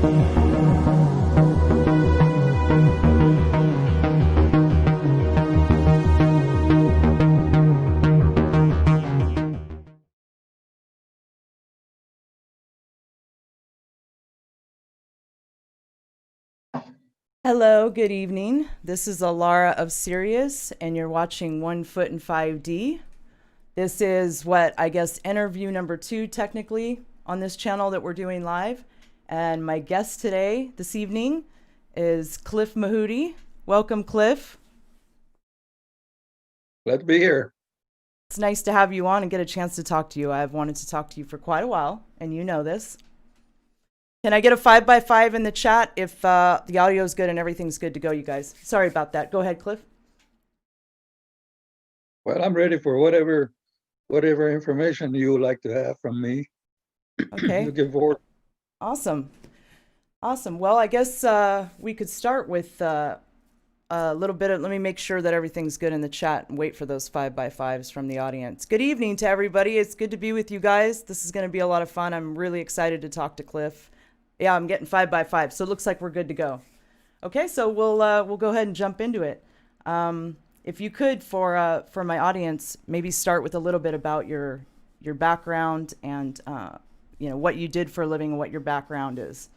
Hello, good evening. This is Alara of Sirius, and you're watching 1 Foot in 5D. This is what I guess interview number 2 technically on this channel that we're doing live. And my guest today, this evening, is Cliff Mahooty. Welcome, Cliff. Glad to be here. It's nice to have you on and get a chance to talk to you. I've wanted to talk to you for quite a while, and you know this. Can I get a 5x5 in the chat if the audio is good and everything's good to go, you guys? Sorry about that. Go ahead, Cliff. Well, I'm ready for whatever information you would like to have from me. Okay. Looking forward. Awesome. Awesome. Well, I guess we could start with a little bit of, let me make sure that everything's good in the chat and wait for those 5x5s from the audience. Good evening to everybody. It's good to be with you guys. This is going to be a lot of fun. I'm really excited to talk to Cliff. Yeah, I'm getting 5x5, so it looks like we're good to go. Okay, so we'll go ahead and jump into it. If you could, for my audience, maybe start with a little bit about your background and you know, what you did for a living and what your background is.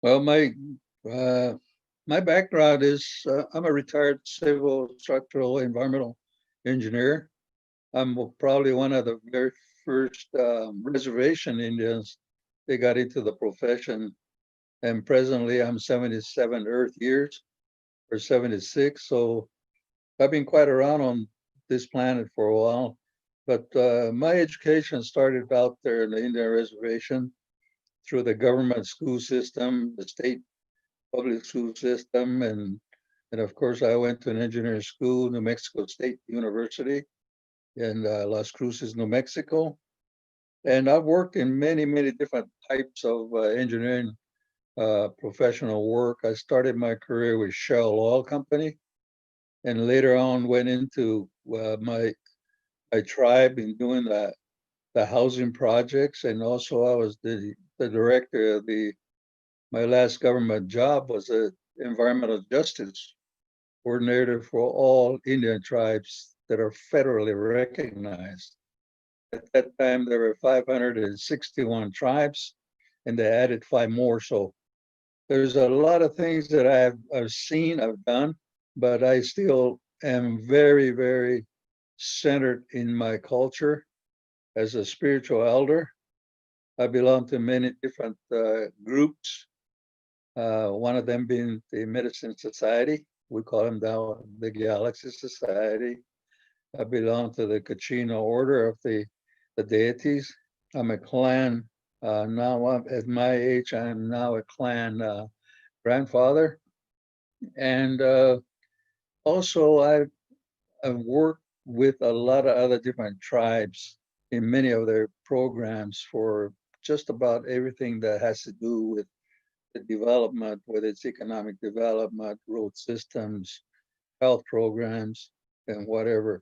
Well, my background is I'm a retired civil structural environmental engineer. I'm probably one of the very first reservation Indians that got into the profession, and presently I'm 77 Earth years or 76. So I've been quite around on this planet for a while. But my education started out there in the Indian reservation through the government school system, the state public school system, and of course I went to an engineering school, New Mexico State University in Las Cruces, New Mexico. And I've worked in many different types of engineering professional work. I started my career with Shell Oil Company, and later on went into my tribe in doing the housing projects, and also I was the director of my last government job was a environmental justice coordinator for all Indian tribes that are federally recognized. At that time, there were 561 tribes, and they added 5 more. So there's a lot of things that I've seen, I've done, but I still am very centered in my culture as a spiritual elder. I belong to many different groups, one of them being the Medicine Society. We call them now the Galaxy Society. I belong to the Kachina Order of the deities. I'm a clan. Now, at my age, I'm now a clan grandfather. And also, I've worked with a lot of other different tribes in many of their programs for just about everything that has to do with the development, whether it's economic development, road systems, health programs, and whatever.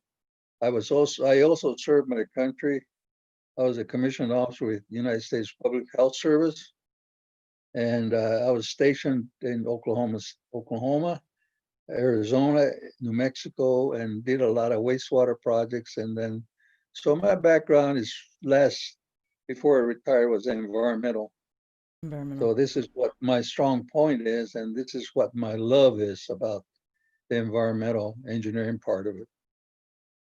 I also served my country. I was a commissioned officer with the United States Public Health Service, and I was stationed in Oklahoma, Arizona, New Mexico, and did a lot of wastewater projects. And then, so my background is before I retired, was environmental. So this is what my strong point is, and this is what my love is about the environmental engineering part of it.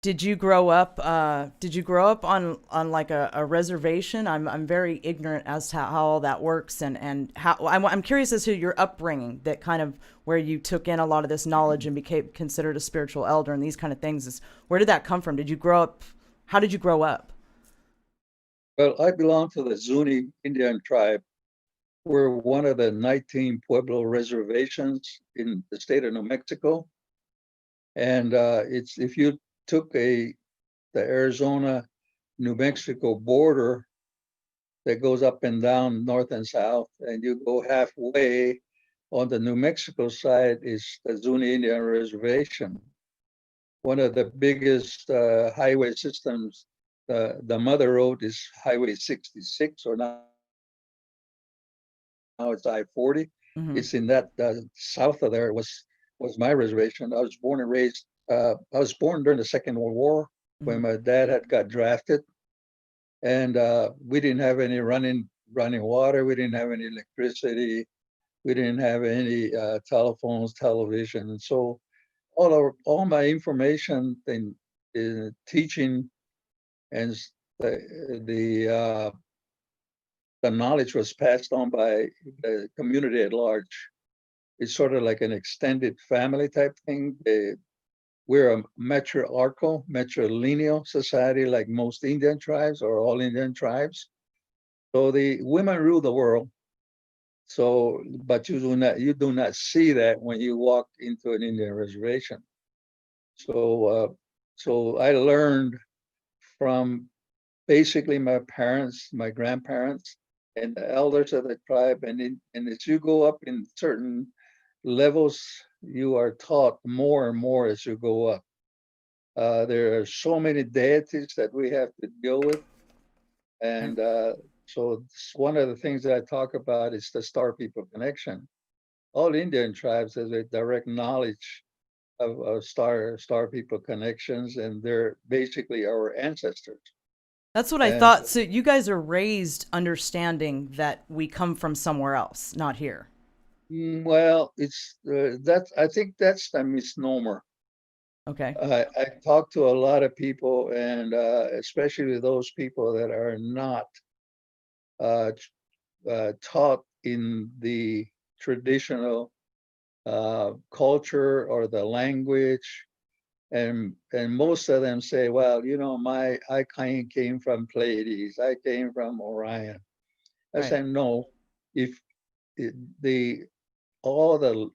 Did you grow up on like a reservation? I'm very ignorant as to how all that works, and how I'm curious as to your upbringing, that kind of where you took in a lot of this knowledge and became considered a spiritual elder and these kind of things. Is where did that come from? Did you grow up? How did you grow up? Well, I belong to the Zuni Indian tribe. We're one of the 19 Pueblo reservations in the state of New Mexico. And it's if you took the Arizona, New Mexico border that goes up and down north and south, and you go halfway on the New Mexico side is the Zuni Indian Reservation. One of the biggest highway systems, the mother road is Highway 66, or now now it's I-40. Mm-hmm. It's in that south of there was my reservation. I was born and raised. I was born during the Second World War when my dad had got drafted, and we didn't have any running water. We didn't have any electricity. We didn't have any telephones, television, and so all my information in teaching and the the knowledge was passed on by the community at large. It's sort of like an extended family type thing. We're a matrilineal society, like most Indian tribes or all Indian tribes. So the women rule the world. So, but you do not see that when you walk into an Indian reservation. So I learned from basically my parents, my grandparents, and the elders of the tribe. And as you go up in certain levels, you are taught more and more as you go up. There are so many deities that we have to deal with. And so one of the things that I talk about is the Star People connection. All Indian tribes have a direct knowledge of star people connections, and they're basically our ancestors. That's what I And thought. So you guys are raised understanding that we come from somewhere else, not here. well, it's that's I think that's a misnomer. Okay. I talk to a lot of people, and especially those people that are not uh, taught in the traditional culture or the language, and most of them say, "Well, you know, I came from Pleiades, I came from Orion." I Right. say, "No, if the all the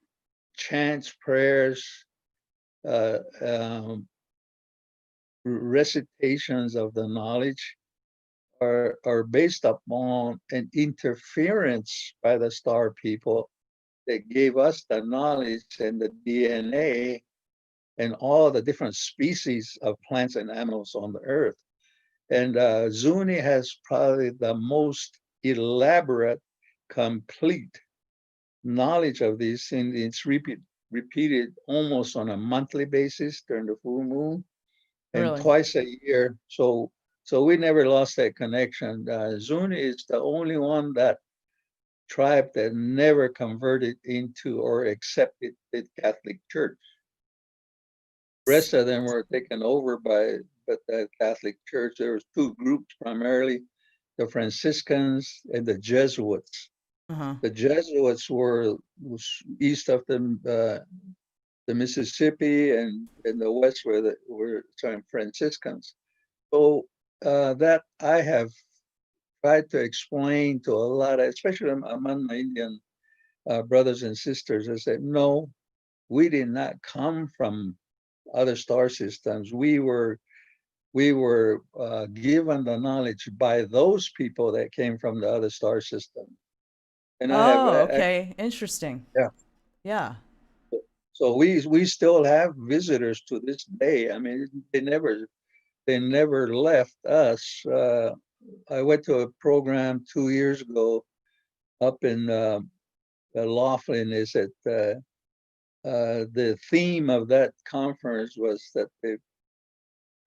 chants, prayers, uh, um, recitations of the knowledge are based upon an interference by the star people that gave us the knowledge and the DNA and all the different species of plants and animals on the earth. And Zuni has probably the most elaborate, complete knowledge of these things. It's repeated almost on a monthly basis during the full moon and Really. twice a year. So we never lost that connection. Zuni is the only one that tribe that never converted into or accepted the Catholic Church. The rest of them were taken over by the Catholic Church. There was two groups primarily, the Franciscans and the Jesuits. Uh-huh. The Jesuits was east of the Mississippi, and in the west were San Franciscans. So that I have tried to explain to a lot of, especially among my Indian brothers and sisters. I said, no, we did not come from other star systems. We were given the knowledge by those people that came from the other star system. And I have, Oh, okay. Interesting. yeah. Yeah. So we still have visitors to this day. I mean, they never left us. I went to a program 2 years ago up in Laughlin. Is that the theme of that conference was that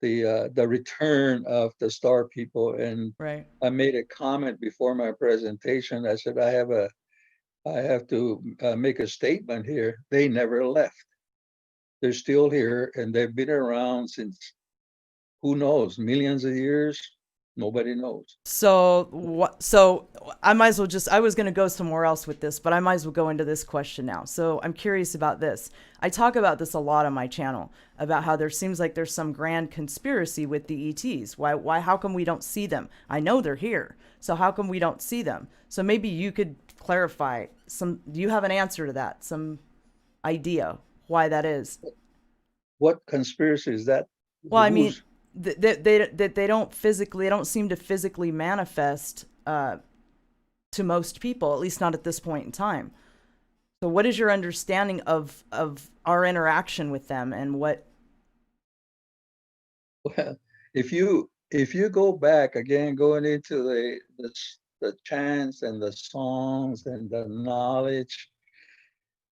the return of the star people, and Right. I made a comment before my presentation. I said I have to make a statement here. They never left. They're still here, and they've been around since who knows, millions of years. Nobody knows. So what? So I might as well just. I was going to go somewhere else with this, but I might as well go into this question now. So I'm curious about this. I talk about this a lot on my channel about how there seems like there's some grand conspiracy with the ETs. Why? How come we don't see them? I know they're here. So how come we don't see them? So maybe you could clarify some. Do you have an answer to that? Some idea why that is? What conspiracy is that? Well, I mean, Who's they don't seem to physically manifest to most people, at least not at this point in time. So, what is your understanding of our interaction with them, and what? well, if you go back again, going into the chants and the songs and the knowledge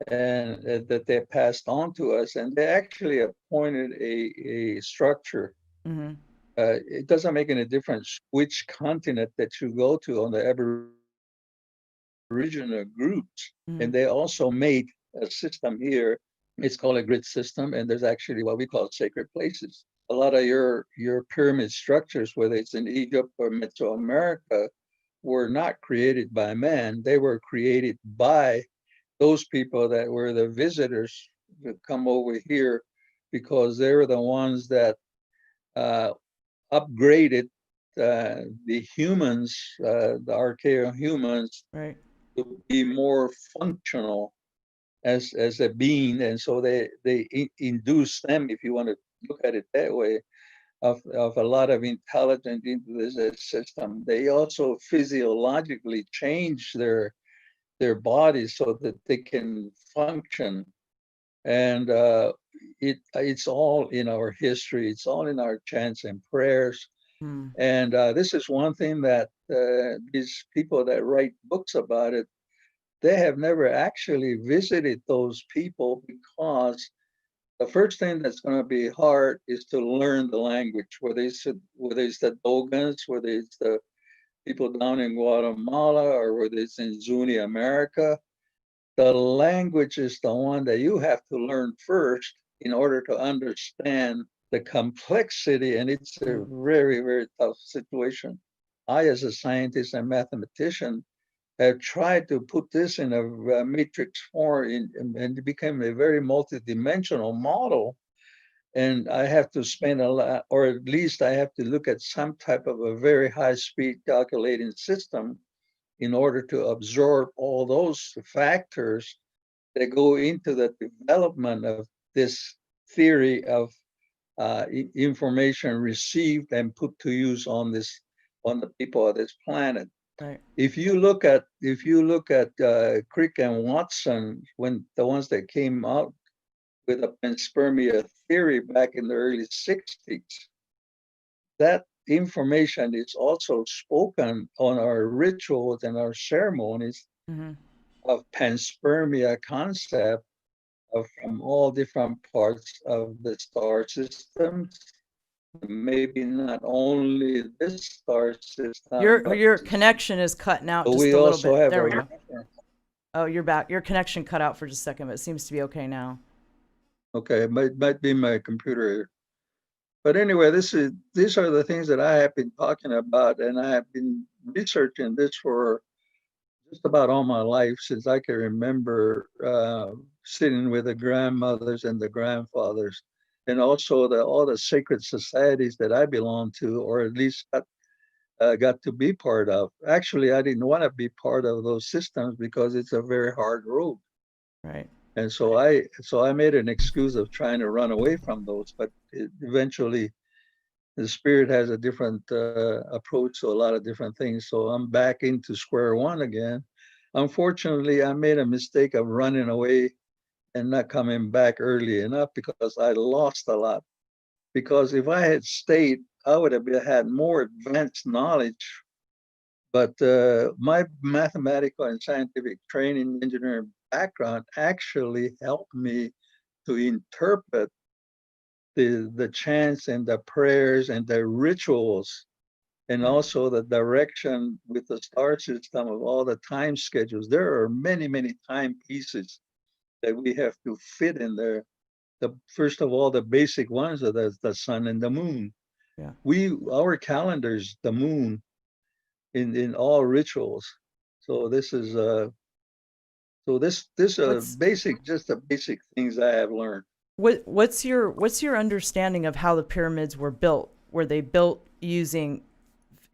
and that they passed on to us, and they actually appointed a structure. Mm-hmm. It doesn't make any difference which continent that you go to on the Aboriginal groups, Mm-hmm. and they also made a system here. It's called a grid system, and there's actually what we call sacred places. A lot of your pyramid structures, whether it's in Egypt or Mesoamerica, were not created by man. They were created by those people that were the visitors that come over here, because they were the ones that upgraded the humans, the archaic humans, Right. to be more functional as a being, and so they induce them, if you want to look at it that way, of a lot of intelligence into this system. They also physiologically change their bodies so that they can function, and it's all in our history. It's all in our chants and prayers. Mm. And this is one thing that these people that write books about it, they have never actually visited those people, because the first thing that's going to be hard is to learn the language, whether it's the Dogons, whether it's the people down in Guatemala, or whether it's in Zuni America. The language is the one that you have to learn first in order to understand the complexity, and it's a very, very tough situation. I, as a scientist and mathematician, have tried to put this in a matrix form, and it became a very multidimensional model. And I have to spend a lot, or at least I have to look at some type of a very high speed calculating system in order to absorb all those factors that go into the development of this theory of information received and put to use on the people of this planet. Right. If you look at Crick and Watson, when the ones that came out with a panspermia theory back in the early 60s, that information is also spoken on our rituals and our ceremonies Mm-hmm. of panspermia concept from all different parts of the star systems. Maybe not only this star system, but Your connection is cutting out just we a little also bit. have There a we go. Oh, you're back. Your connection cut out for just a second, but it seems to be okay now. okay, it might be my computer here. But anyway, these are the things that I have been talking about, and I have been researching this for just about all my life, since I can remember sitting with the grandmothers and the grandfathers, and also all the sacred societies that I belong to, or at least got to be part of. Actually, I didn't want to be part of those systems because it's a very hard road. Right. And so I made an excuse of trying to run away from those, but eventually the spirit has a different approach to a lot of different things. So I'm back into square one again. Unfortunately, I made a mistake of running away and not coming back early enough, because I lost a lot. Because if I had stayed, I would have had more advanced knowledge. But my mathematical and scientific training, engineering background actually helped me to interpret the chants and the prayers and the rituals, and Right. also the direction with the star system of all the time schedules. There are many, many time pieces that we have to fit in there. First of all, the basic ones are the sun and the moon. Yeah. Our calendars, the moon in all rituals. So this is What's basic, just the basic things I have learned. what's your understanding of how the pyramids were built? Were they built using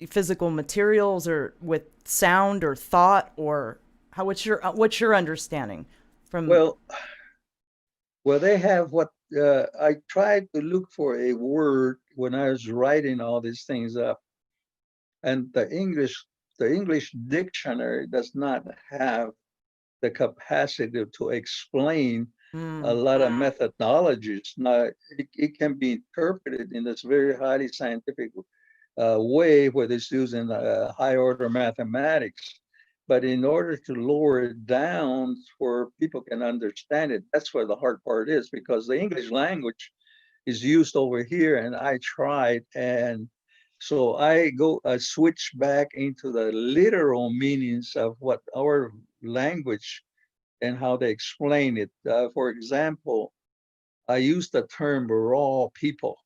physical materials, or with sound or thought, or how? What's your understanding from? Well, they have what I tried to look for a word when I was writing all these things up, and the English dictionary does not have the capacity to explain a Mm, lot of methodologies. Now, it can be interpreted in this very highly scientific way where it's using high order mathematics. But in order to lower it down where people can understand it, that's where the hard part is, because the English language is used over here, and I tried, and so I switch back into the literal meanings of what our language and how they explain it. For example, I use the term raw people.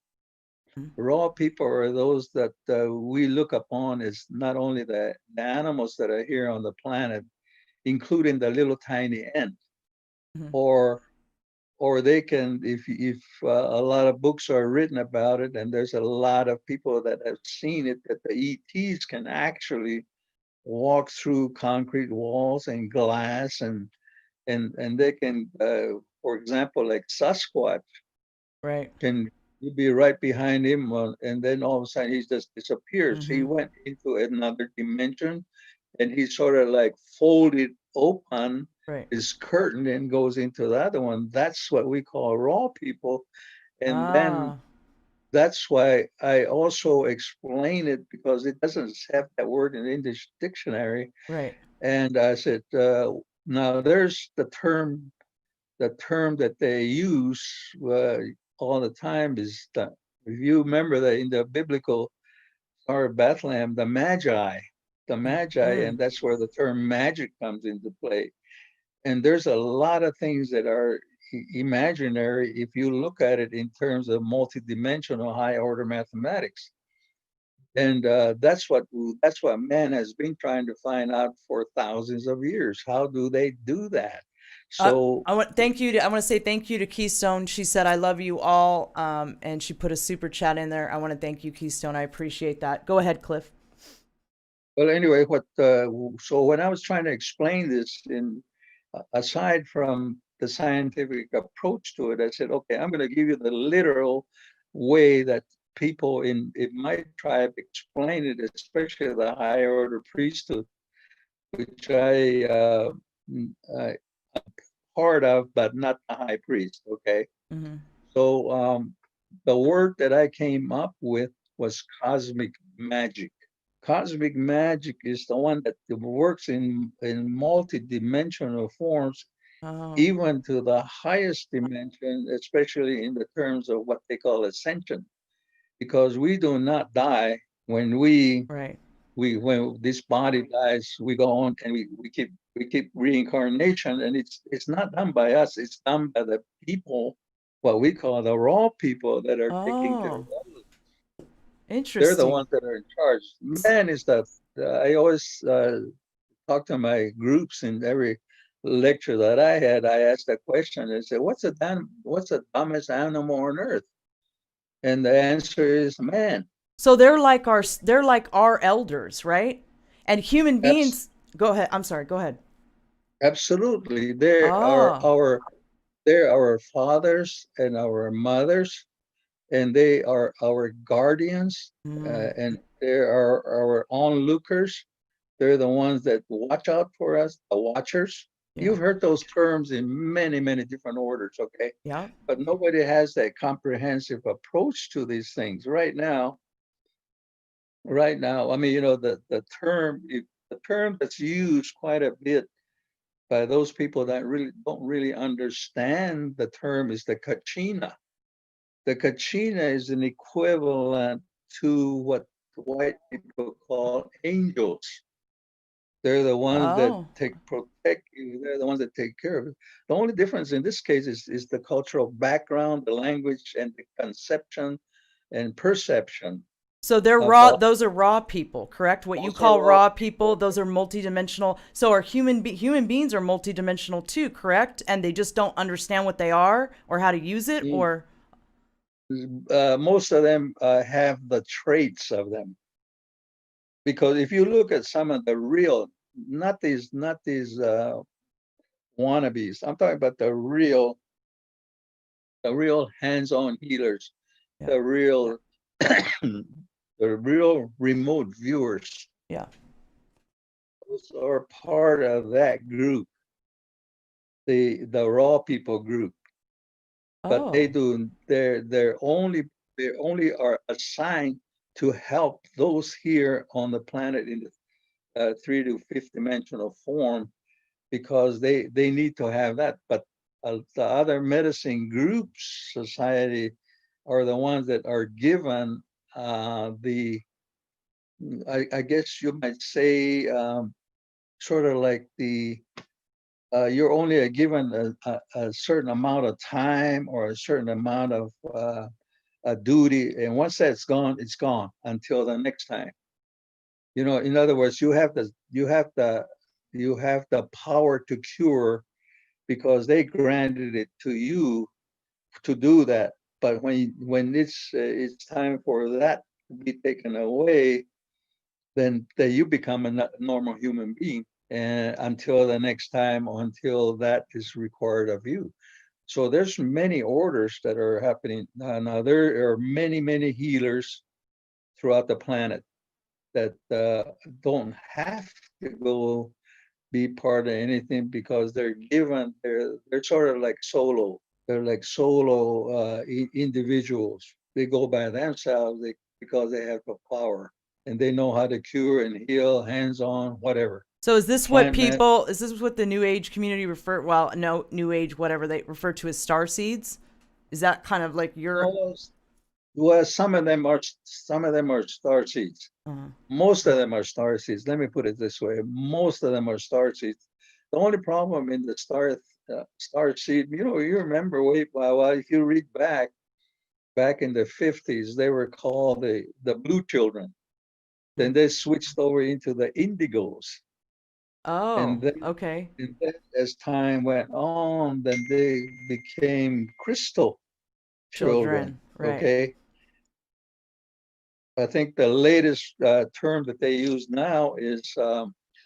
Mhm. Raw people are those that we look upon as not only the animals that are here on the planet, including the little tiny ant, Mhm. or they can, if a lot of books are written about it, and there's a lot of people that have seen it, that the ETs can actually walk through concrete walls and glass, and they can, for example, like Sasquatch Right. can be right behind him, and then all of a sudden he just disappears. He Mhm. went into another dimension, and he sort of like folded open Right. his curtain and goes into the other one. That's what we call raw people. And then Ah. that's why I also explain it, because it doesn't have that word in the English dictionary. Right. And I said, now there's the term that they use all the time is that, if you remember that in the biblical Star of Bethlehem, the Magi, Mhm. and that's where the term magic comes into play. And there's a lot of things that are imaginary if you look at it in terms of multidimensional high order mathematics. And that's what man has been trying to find out for thousands of years. How do they do that? So I want to say thank you to Keystone. She said, "I love you all," and she put a super chat in there. I want to thank you, Keystone. I appreciate that. Go ahead, Cliff. well, anyway, so when I was trying to explain this, in aside from the scientific approach to it, I said, okay, I'm going to give you the literal way that people in my tribe explain it, especially the higher order priesthood, which I part of, but not the high priest. Okay, Hmm. so the word that I came up with was cosmic magic. Cosmic magic is the one that works in multi-dimensional forms, Oh, even to the highest dimension, especially in the terms of what they call ascension, because we do not die when right. when this body dies. We go on, and we keep reincarnation, and it's not done by us. It's done by the people, what we call the raw people that are taking care of Oh, us. They're the interesting. ones that are in charge. Man is I always talk to my groups in every lecture that I had. I asked that question. I said, what's the dumbest animal on earth? And the answer is man. So they're like our elders, right? And human Abs- beings. Go ahead. I'm sorry. Go ahead. Absolutely. Oh. They're our fathers and our mothers, and they are our guardians, Mm, and they are our onlookers. They're the ones that watch out for us, the watchers. yeah. You've heard those terms in many, many different orders, okay? Yeah. But nobody has that comprehensive approach to these things right now. Right now, I mean, the term that's used quite a bit by those people that really don't really understand the term is the Kachina. The Kachina is an equivalent to what white people call angels. They're the ones that Oh. protect you. They're the ones that take care of you. The only difference in this case is the cultural background, the language, and the conception and perception So they're of raw. Those are raw people, correct? What you those are call raw raw people, people. those are multidimensional. So are human beings are multidimensional too, correct? And they just don't understand what they are or how to use it, or Most of them have the traits of them, because if you look at some of the real, not these wannabes. I'm talking about the real hands-on healers, yeah, the real the real remote viewers. yeah. Those are part of that group, the raw people group. But Oh, they only are assigned to help those here on the planet in the 3 to 5th dimensional form, because they need to have that. But the other medicine groups, society, are the ones that are given I guess you might say, sort of like you're only given a certain amount of time or a certain amount of a duty, and once that's gone, it's gone until the next time. You know, in other words, you have the power to cure, because they granted it to you to do that. But when it's time for that to be taken away, then you become a normal human being, and until the next time, or until that is required of you. So there's many orders that are happening now. There are many healers throughout the planet that don't have to go be part of anything, because they're given. They're sort of like solo. They're like solo individuals. They go by themselves because they have the power, and they know how to cure and heal, hands-on, whatever. So is this what the New Age community New Age, whatever they refer to as star seeds? Is that kind of like your? Well, some of them are star seeds. Most of them are star seeds. Let me put it this way: most of them are star seeds. The only problem in the star seed, you remember if you read back in the 50s, they were called the blue children. Then they switched over into the indigos. Oh, okay. And then as time went on, then they became crystal children. Right. Okay. I think the latest term that they use now is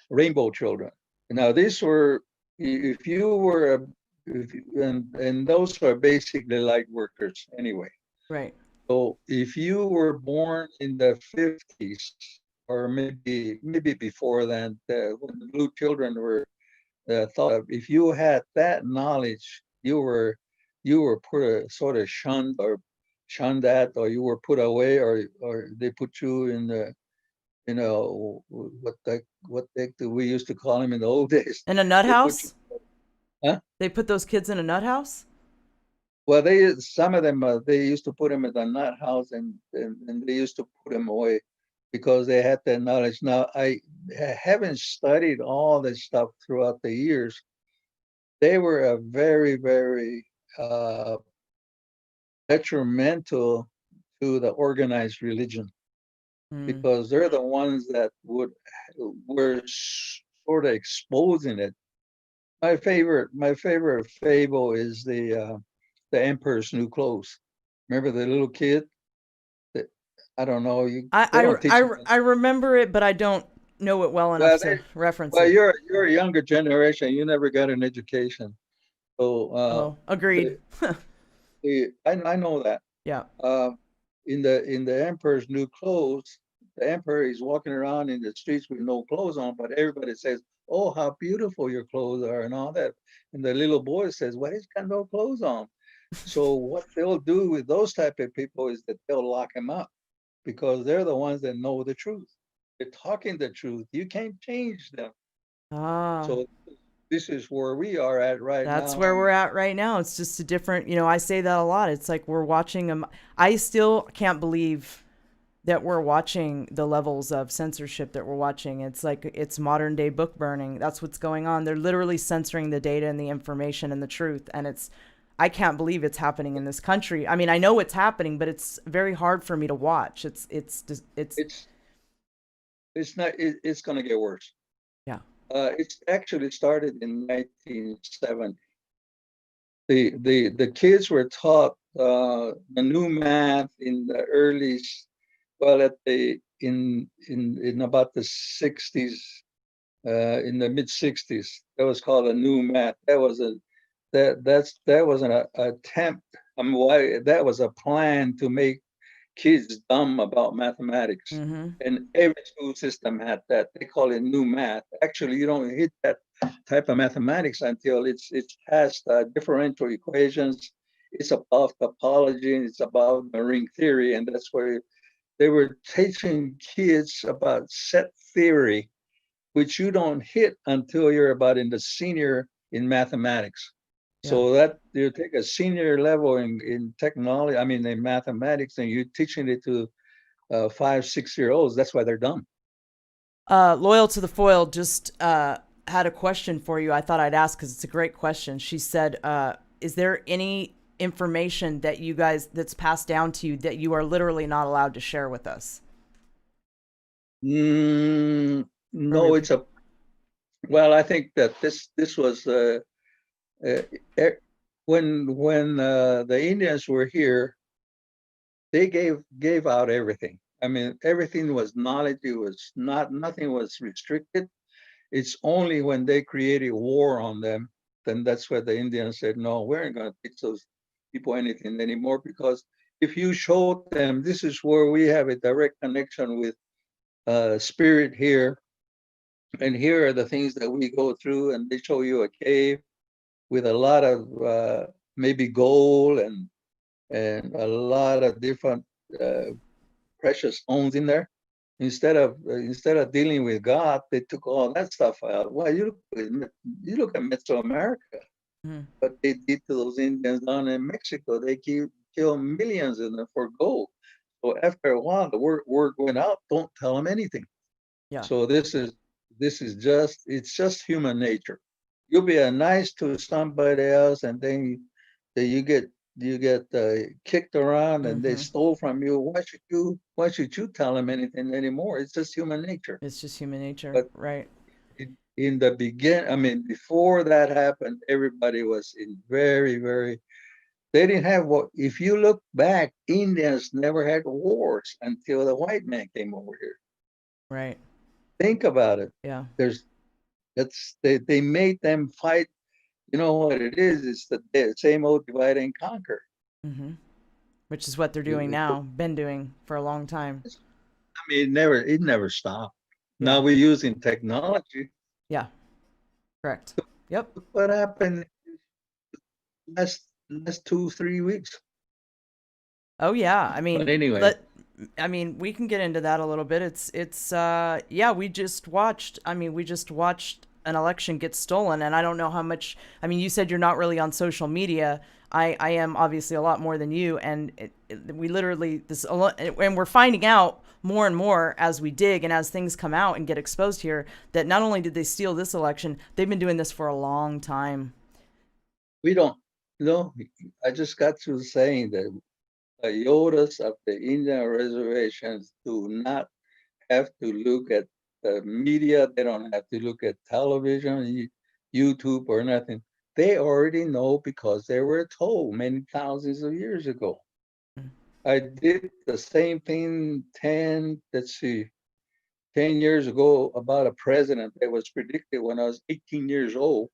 rainbow children. Now, these were, if you were, and those are basically light workers anyway. Right. So if you were born in the 50s, or maybe before then, when the blue children were thought of, if you had that knowledge, you were put sort of shunned at, or you were put away, or they put you in the, what do we used to call them in the old days? In a nut house? Huh? They put those kids in a nut house? Well, some of them they used to put them in the nut house, and they used to put them away because they had that knowledge. Now, I haven't studied all this stuff throughout the years. They were a very, very detrimental to the organized religion, because they're the ones that were sort of exposing it. My favorite fable is the Emperor's New Clothes. Remember the little kid? I don't know. I remember it, but I don't know it well enough to reference it. You're a younger generation. You never got an education, so agreed. I know that. Yeah. In the Emperor's New Clothes, the Emperor is walking around in the streets with no clothes on, but everybody says, "Oh, how beautiful your clothes are," and all that. And the little boy says, "Well, he's got no clothes on." So what they'll do with those type of people is that they'll lock them up, because they're the ones that know the truth. They're talking the truth. You can't change them. So this is where we are at right now. That's where we're at right now. It's just a different, I say that a lot. It's like we're watching them. I still can't believe that we're watching the levels of censorship that we're watching. It's like it's modern day book burning. That's what's going on. They're literally censoring the data and the information and the truth. And I can't believe it's happening in this country. I mean, I know it's happening, but it's very hard for me to watch. It's going to get worse. Yeah. It's actually started in 1970. The kids were taught the new math in the early, in about the 60s, in the mid 60s. That was called a new math. That was an attempt. That was a plan to make kids dumb about mathematics. And every school system had that. They call it new math. Actually, you don't hit that type of mathematics until it's past differential equations. It's about topology, and it's about the ring theory, and that's where they were teaching kids about set theory, which you don't hit until you're about in the senior in mathematics. Yeah. So that you take a senior level in technology, I mean in mathematics, and you're teaching it to 5, 6 year olds. That's why they're dumb. Loyal to the Foil just had a question for you. I thought I'd ask because it's a great question. She said, is there any information that you guys that's passed down to you that you are literally not allowed to share with us? No, it's a well. I think that this was uh, eh, when the Indians were here, they gave out everything. I mean, everything was knowledge. It was nothing was restricted. It's only when they created war on them, then that's where the Indians said, no, we're not going to teach those people anything anymore, because if you showed them this is where we have a direct connection with spirit here, and here are the things that we go through, and they show you a cave with a lot of maybe gold and a lot of different precious stones in there. Instead of dealing with God, they took all that stuff out. Well, you look at Mesoamerica, Mhm. what they did to those Indians down in Mexico. They kill millions of them for gold. So after a while, the word went out. Don't tell them anything. Yeah. So this is just human nature. You'll be nice to somebody else, and then you get kicked around, and they Mm-hmm. stole from you. Why should you tell them anything anymore? It's just human nature. It's just human nature, But right? in the begin, I mean, before that happened, everybody was in very, very. They didn't have what. If you look back, Indians never had wars until the white man came over here. Right. Think about it. Yeah. There's they made them fight. You know what it is? It's the same old divide and conquer. Mm-hmm. Which is what they're doing You- now, been doing for a long time. I mean, it never stopped. Yeah. Now we're using technology. Yeah. Correct. Yep. Look what happened last 2, 3 weeks. Oh yeah. But anyway, We can get into that a little bit. It's yeah, we just watched an election get stolen, and I don't know how much. I mean, you said you're not really on social media. I am obviously a lot more than you, and we literally and we're finding out more and more as we dig and as things come out and get exposed here that not only did they steal this election, they've been doing this for a long time. we don't. No, I just got through saying that the Yodas of the Indian reservations do not have to look at the media. They don't have to look at television, YouTube, or nothing. They already know because they were told many thousands of years ago. I did the same thing 10 years ago about a president that was predicted when I was 18 years old.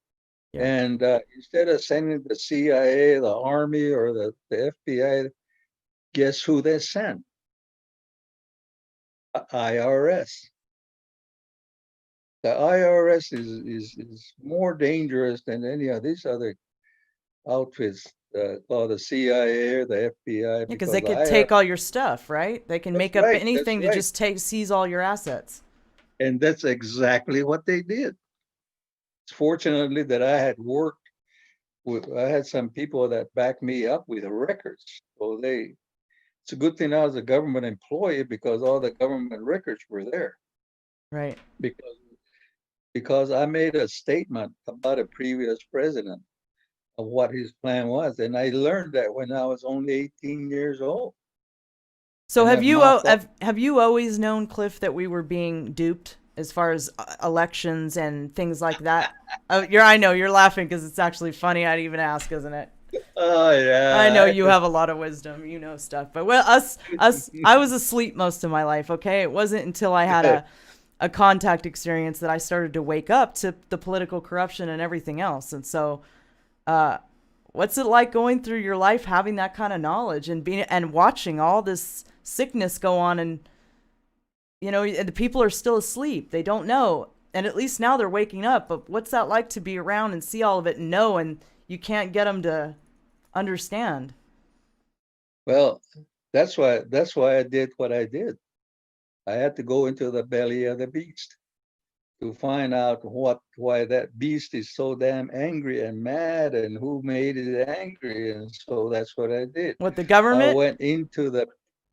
Yeah. And instead of sending the CIA, the Army, or the FBI, guess who they sent? IRS. The IRS is more dangerous than any of these other outfits, called the CIA or the FBI, Yeah, because because they the could IRS. take all your stuff, right? They can That's make up right. That's anything to right. just seize all your assets. And that's exactly what they did. Fortunately, that I had some people that backed me up with records. So it's a good thing I was a government employee, because all the government records were there. Right. Because because I made a statement about a previous president of what his plan was, and I learned that when I was only 18 years old, So and I mopped up. have you always known, Cliff, that we were being duped as far as elections and things like that? Oh, I know you're laughing because it's actually funny. I'd even ask, isn't it? Oh I know yeah, you have a lot of wisdom, you know stuff. But well, I was asleep most of my life. Okay, it wasn't until I had a contact experience that I started to wake up to the political corruption and everything else. And so, what's it like going through your life having that kind of knowledge and being and watching all this sickness go on, and the people are still asleep, they don't know, and at least now they're waking up. But what's that like to be around and see all of it and know, and you can't get them to understand? well, That's why I did what I did. I had to go into the belly of the beast to find out why that beast is so damn angry and mad and who made it angry. And so that's what I did. What, the I government? went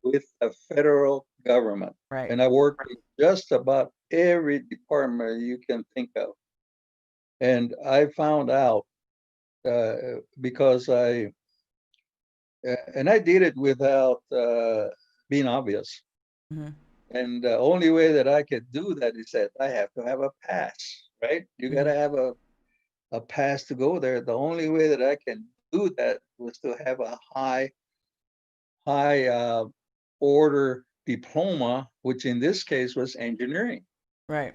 with the federal government, Right. and I worked with just about every department you can think of. And I found out because and I did it without being obvious. Hmm. And the only way that I could do that is that I have to have a pass, right? You got Hmm. to have a pass to go there. The only way that I can do that was to have a high order diploma, which in this case was engineering. Right.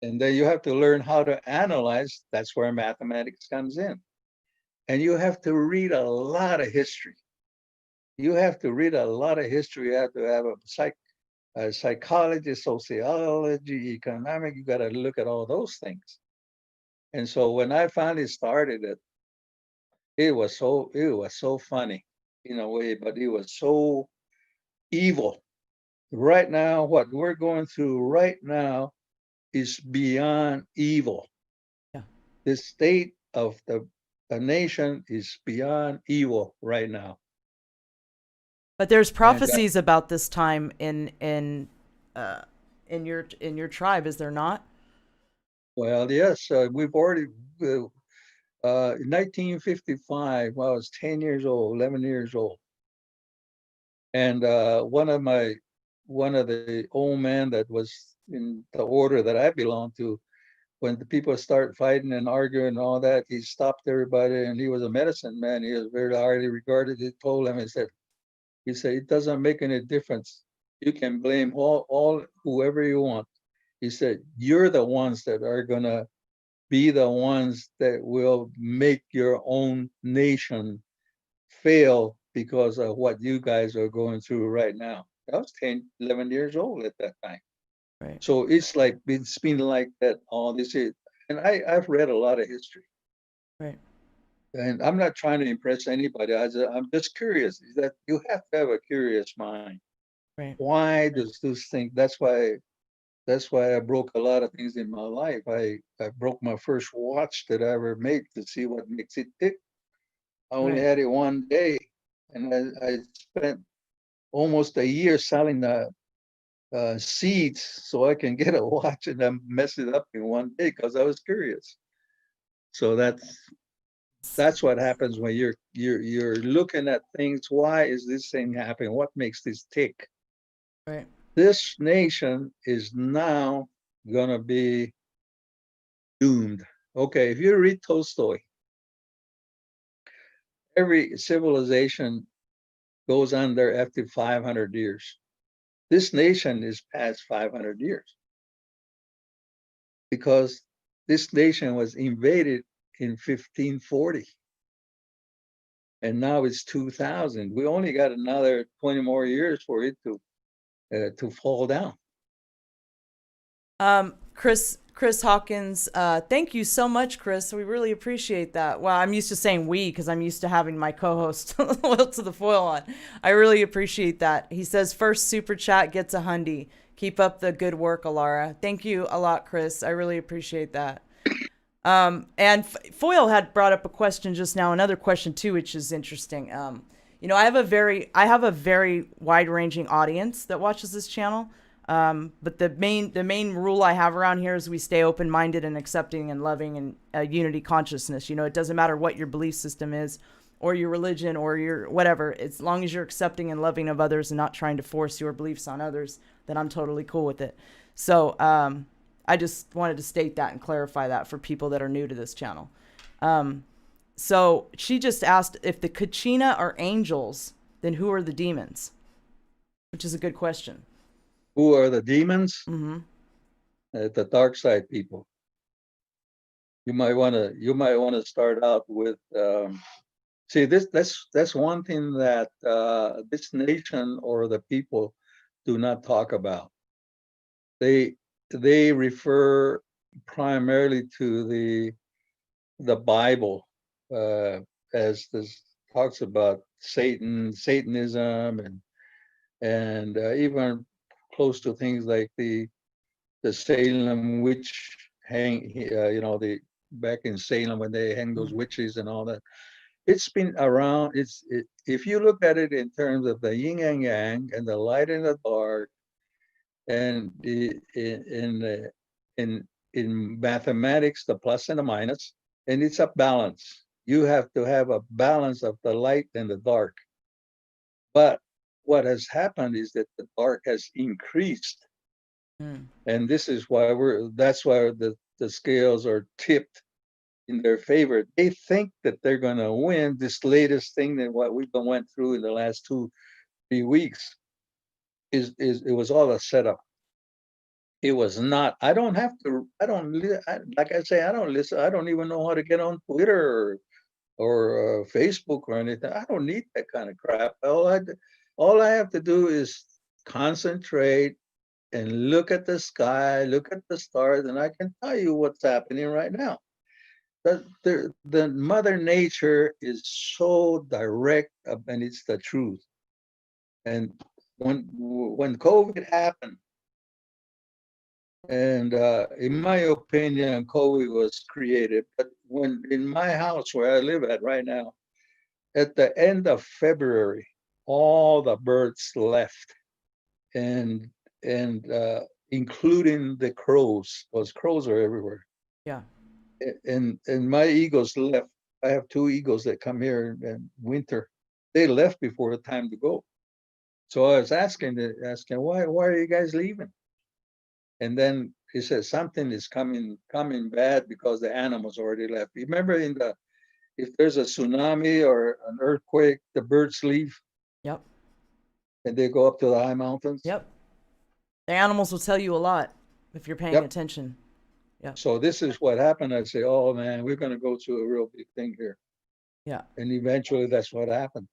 And then you have to learn how to analyze. That's where mathematics comes in. And you have to read a lot of history. You have to read a lot of history. You have to have a psychology, sociology, economic. You got to look at all those things. And so when I finally started it, it was so funny in a way, but it was so evil. Right now, what we're going through right now is beyond evil. Yeah. The state of the nation is beyond evil right now. But there's And prophecies about this time uh, in your tribe, is there not? well, yes, we've already, in 1955, I was 10 years old, 11 years old. And one of the old men that was in the order that I belonged to, when the people start fighting and arguing and all that, he stopped everybody, and he was a medicine man. He was very highly regarded. He told them, he said, it doesn't make any difference. You can blame all whoever you want. He said, you're the ones that are gonna be the ones that will make your own nation fail because of what you guys are going through right now. I was 10, 11 years old at that time. Right. So it's been like that all this year. And I've read a lot of history. Right. And I'm not trying to impress anybody. I'm just curious. Is that you have to have a curious mind. Right. Why does this thing? That's why I broke a lot of things in my life. I broke my first watch that I ever made to see what makes it tick. I only Right. had it one day, and I spent almost a year selling the seeds so I can get a watch, and I messed it up in one day because I was curious. So that's what happens when you're looking at things. Why is this thing happening? What makes this tick? Right. This nation is now gonna be doomed. Okay, if you read Tolstoy, every civilization goes under after 500 years. This nation is past 500 years because this nation was invaded in 1540, and now it's 2000. We only got another 20 more years for it to fall down. Chris Hawkins, thank you so much, Chris. We really appreciate that. Well, I'm used to saying we because I'm used to having my co-host Will to the Foil on. I really appreciate that. He says first super chat gets a hundy. Keep up the good work, Alara. Thank you a lot, Chris. I really appreciate that. And Foil had brought up a question just now, another question too, which is interesting. I have a very wide ranging audience that watches this channel. But the main rule I have around here is we stay open minded and accepting and loving and unity consciousness. It doesn't matter what your belief system is, or your religion, or your whatever. As long as you're accepting and loving of others and not trying to force your beliefs on others, then I'm totally cool with it. So I just wanted to state that and clarify that for people that are new to this channel. So she just asked if the Kachina are angels, then who are the demons? Which is a good question. Who are the demons? Mm-hmm. The dark side people. You might want to start out with see that's one thing that this nation or the people do not talk about. They refer primarily to the Bible, as this talks about Satanism, and even close to things like the Salem witch the back in Salem when they hang those witches and all that. It's been around. If you look at it in terms of the yin and yang and the light and the dark, and in mathematics, the plus and the minus, and it's a balance. You have to have a balance of the light and the dark. But what has happened is that the dark has increased. And this is why that's why the scales are tipped in their favor. They think that they're going to win this latest thing that what we've been went through in the last 2-3 weeks is it was all a setup. It was not. I don't have to. Like I say, I don't listen. I don't even know how to get on Twitter or Facebook or anything. I don't need that kind of crap. All I have to do is concentrate and look at the sky, look at the stars, and I can tell you what's happening right now. The Mother Nature is so direct, and it's the truth. And when COVID happened, and in my opinion, COVID was created. But when in my house where I live at right now, at the end of February, all the birds left, and including the crows, because crows are everywhere. Yeah. And my eagles left. I have 2 eagles that come here in winter. They left before the time to go. So I was asking why are you guys leaving? And then he said something is coming bad because the animals already left. Remember if there's a tsunami or an earthquake, the birds leave. Yep. And they go up to the high mountains. Yep. The animals will tell you a lot if you're paying attention. Yeah. So this is what happened. I say, oh man, we're going to go through a real big thing here. Yeah. And eventually that's what happened.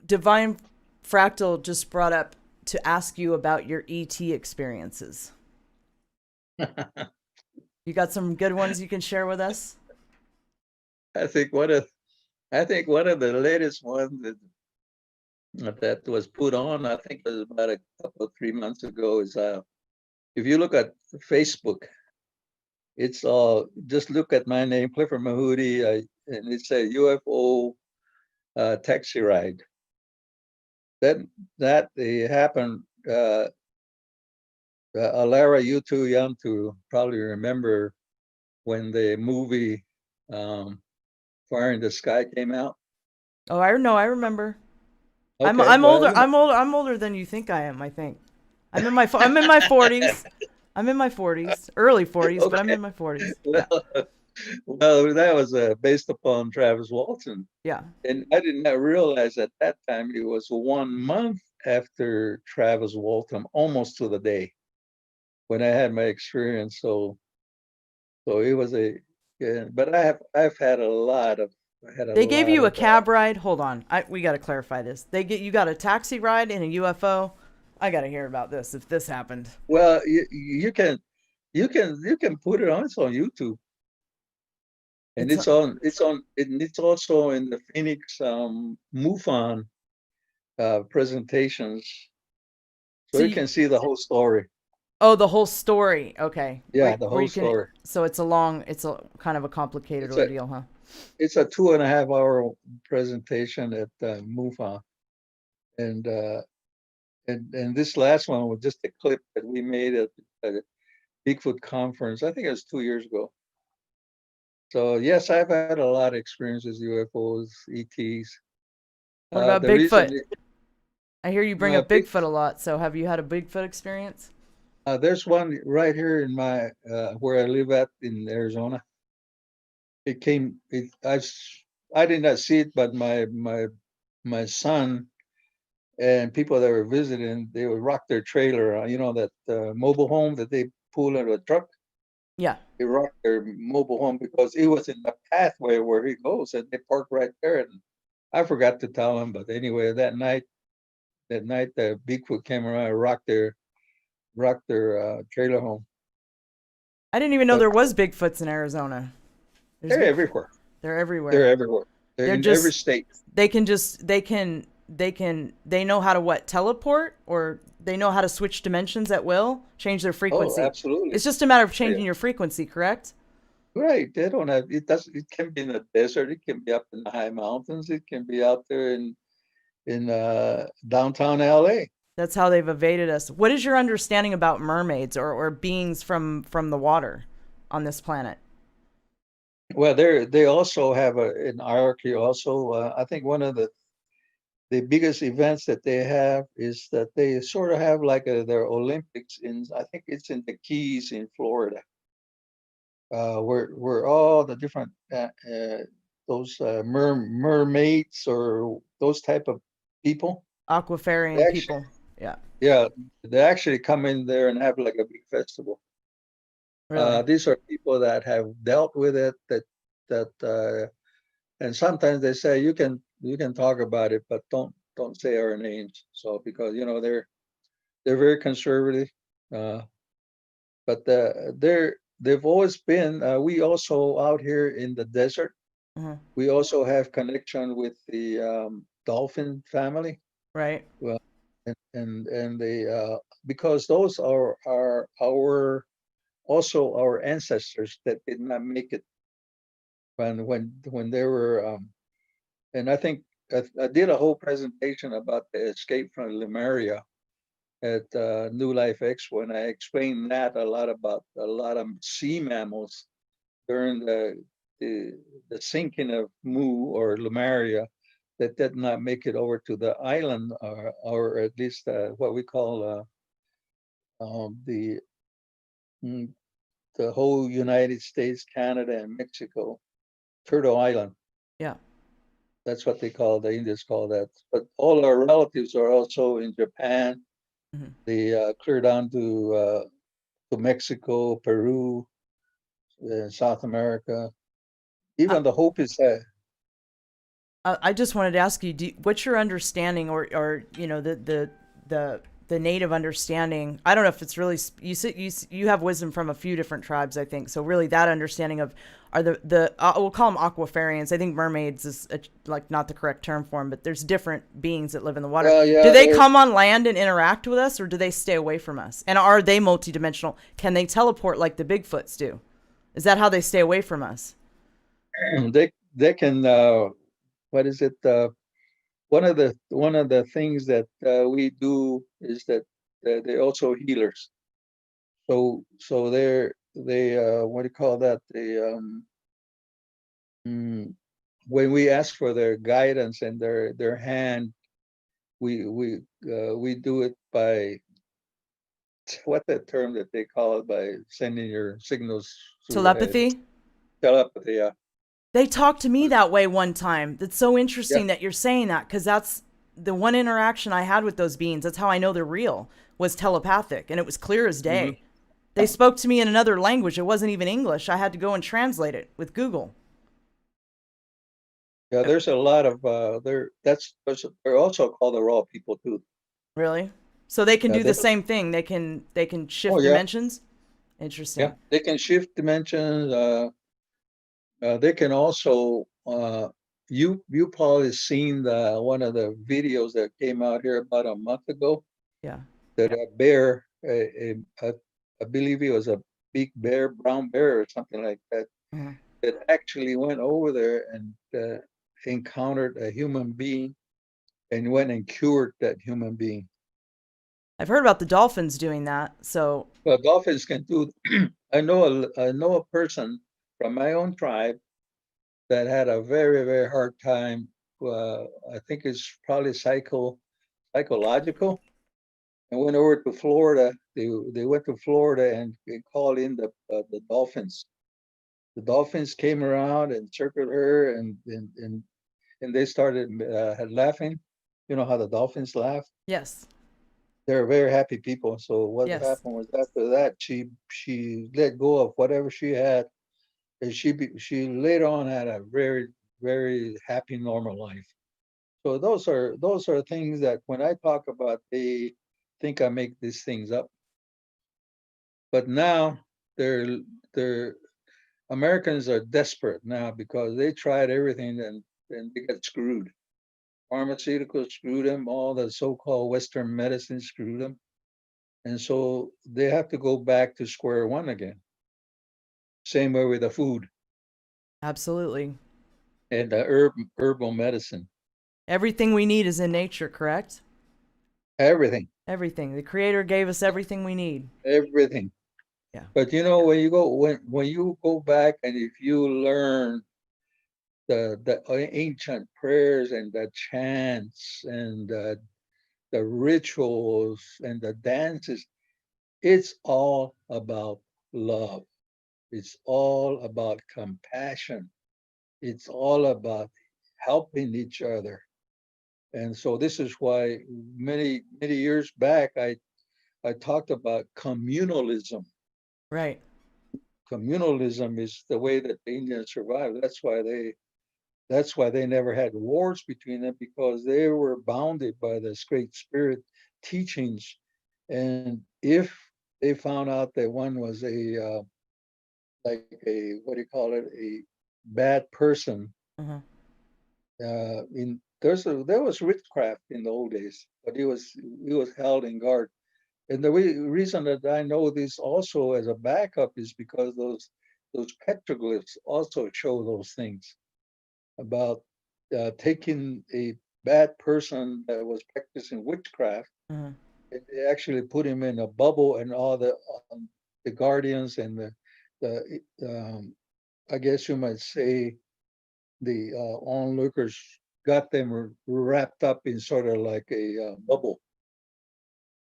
Divine Fractal just brought up to ask you about your ET experiences. You got some good ones you can share with us? I think one of the latest ones that was put on, I think it was about a couple of 3 months ago, is if you look at Facebook, it's all, just look at my name, Clifford Mahooty, and it's a UFO taxi ride. That happened. Alara, you too young to probably remember when the movie Fire in the Sky came out. Oh, I know. I remember. Okay, I'm well, older. I'm older than you think I am. I think I'm in my 40s. I'm in my 40s, early 40s, okay. But I'm in my 40s. Well, that was based upon Travis Walton. Yeah. And I did not realize at that time it was 1 month after Travis Walton, almost to the day, when I had my experience. So it was but I've had a lot of. They gave you a cab ride. Hold on, we got to clarify this. You got a taxi ride in a UFO. I got to hear about this if this happened. Well, you can put it on. It's on YouTube. And it's also in the Phoenix MUFON presentations, so you can see the whole story. Oh, the whole story. Okay. Yeah, the whole story. So it's a kind of a complicated ordeal, huh? It's a 2.5-hour presentation at MUFON, and this last one was just a clip that we made at a Bigfoot conference. I think it was 2 years ago. So yes, I've had a lot of experiences, UFOs, ETs. What about Bigfoot? I hear you bring up Bigfoot a lot. So have you had a Bigfoot experience? There's one right here in my where I live at in Arizona. I did not see it, but my son and people that were visiting, they would rock their trailer. That mobile home that they pull out of a truck. Yeah. They rocked their mobile home because it was in the pathway where he goes, and they parked right there. And I forgot to tell him, but anyway, that night, the Bigfoot came around and rocked their trailer home. I didn't even know there was Bigfoots in Arizona. There's They're Bigfoot. everywhere. They're everywhere. They're everywhere. They're They're in every just state. they know how to what, teleport, or they know how to switch dimensions at will, change their Oh, frequency. absolutely. It's just a matter of Oh, yeah. changing your frequency, correct? Right. They don't have it. Does it can be in the desert. It can be up in the high mountains. It can be out there in downtown LA. That's how they've evaded us. What is your understanding about mermaids or beings from the water on this planet? Well, they also have an hierarchy. Also, I think one of the biggest events that they have is that they sort of have like their Olympics in. I think it's in the Keys in Florida, where all the different those mermaids or those type of people. They Aquafarian actually, people. Yeah, yeah, they actually come in there and have like a big festival. really. These are people that have dealt with it, and sometimes they say you can talk about it, but don't say our names. So because they're very conservative, uh, but they've always been. We also out here in the desert. Hmm. We also have connection with the dolphin family. Right. Well, and they because those are our also our ancestors that did not make it when they were and I think I did a whole presentation about the escape from Lemuria at New Life Expo, and I explained that a lot about a lot of sea mammals during the, the sinking of Mu or Lemuria that did not make it over to the island, or at least what we call the mm, the whole United States, Canada, and Mexico, Turtle Island. Yeah. That's what they call the Indians call that. But all our relatives are also in Japan. Hmm. They clear down to Mexico, Peru, South America. I, Even the Hopis. I just wanted to ask you, what's your understanding, or the native understanding? I don't know if it's really you have wisdom from a few different tribes, I think. So really, that understanding of are the we'll call them aquafarians. I think mermaids is like not the correct term for them, but there's different beings that live in the water. Well, Do yeah, they come on land and interact with us, or do they stay away from us? And are they multidimensional? Can they teleport like the Bigfoots do? Is that how they stay away from us? they can. What is it? One of the things that we do is that they're also healers. So they what do you call that? Mm, when we ask for their guidance and their hand, we do it by what that term that they call it, by sending your signals through the head. Telepathy? Telepathy. Yeah. They talked to me that way one time. That's so Yeah. interesting that you're saying that, because that's the one interaction I had with those beings. That's how I know they're real, was telepathic, and it was clear as Hmm. day. They spoke to me in another language. It wasn't even English. I had to go and translate it with Google. Yeah. There's a lot of they're also called the raw people too. Really? So they can Yeah. do the same thing. They can Oh shift yeah. dimensions. Yeah. Interesting. They can shift dimensions. They can also you probably seen one of the videos that came out here about a month ago, Yeah. that a bear, I believe it was a big bear, brown bear or something like that, Uh-huh. that actually went over there and encountered a human being and went and cured that human being. I've heard about the dolphins doing that. So Well, dolphins can do. I know a person from my own tribe that had a very, very hard time. I think it's probably psychological, and went over to Florida. They went to Florida and they called in the dolphins. The dolphins came around and circled her, and they started laughing. You know how the dolphins laugh? yes, They're very happy people. So what yes. happened was, after that, she let go of whatever she had, and she later on had a very, very happy normal life. So those are things that when I talk about, they think I make these things up. But now they're they're Americans are desperate now because they tried everything and they got screwed. Pharmaceuticals screwed them, all the so-called Western medicine screwed them. And so they have to go back to square one again. Same way with the food Absolutely. and the herbal medicine, Everything we need is in nature, correct? everything, Everything. The Creator gave us everything we need. everything. Yeah. But you know, when you go back and if you learn the ancient prayers and the chants and the rituals and the dances, it's all about love. It's all about compassion. It's all about helping each other. And so this is why many years back I talked about communalism. Right. Communalism is the way that the Indians survived. That's why they never had wars between them, because they were bounded by this Great Spirit teachings. And if they found out that one was like a, what do you call it, a bad person, Uh-huh. there was witchcraft in the old days, but he was held in guard. And the reason that I know this also as a backup is because those petroglyphs also show those things about taking a bad person that was practicing witchcraft, Uh-huh. and they actually put him in a bubble, and all the guardians and the I guess you might say the onlookers got them wrapped up in sort of like a bubble,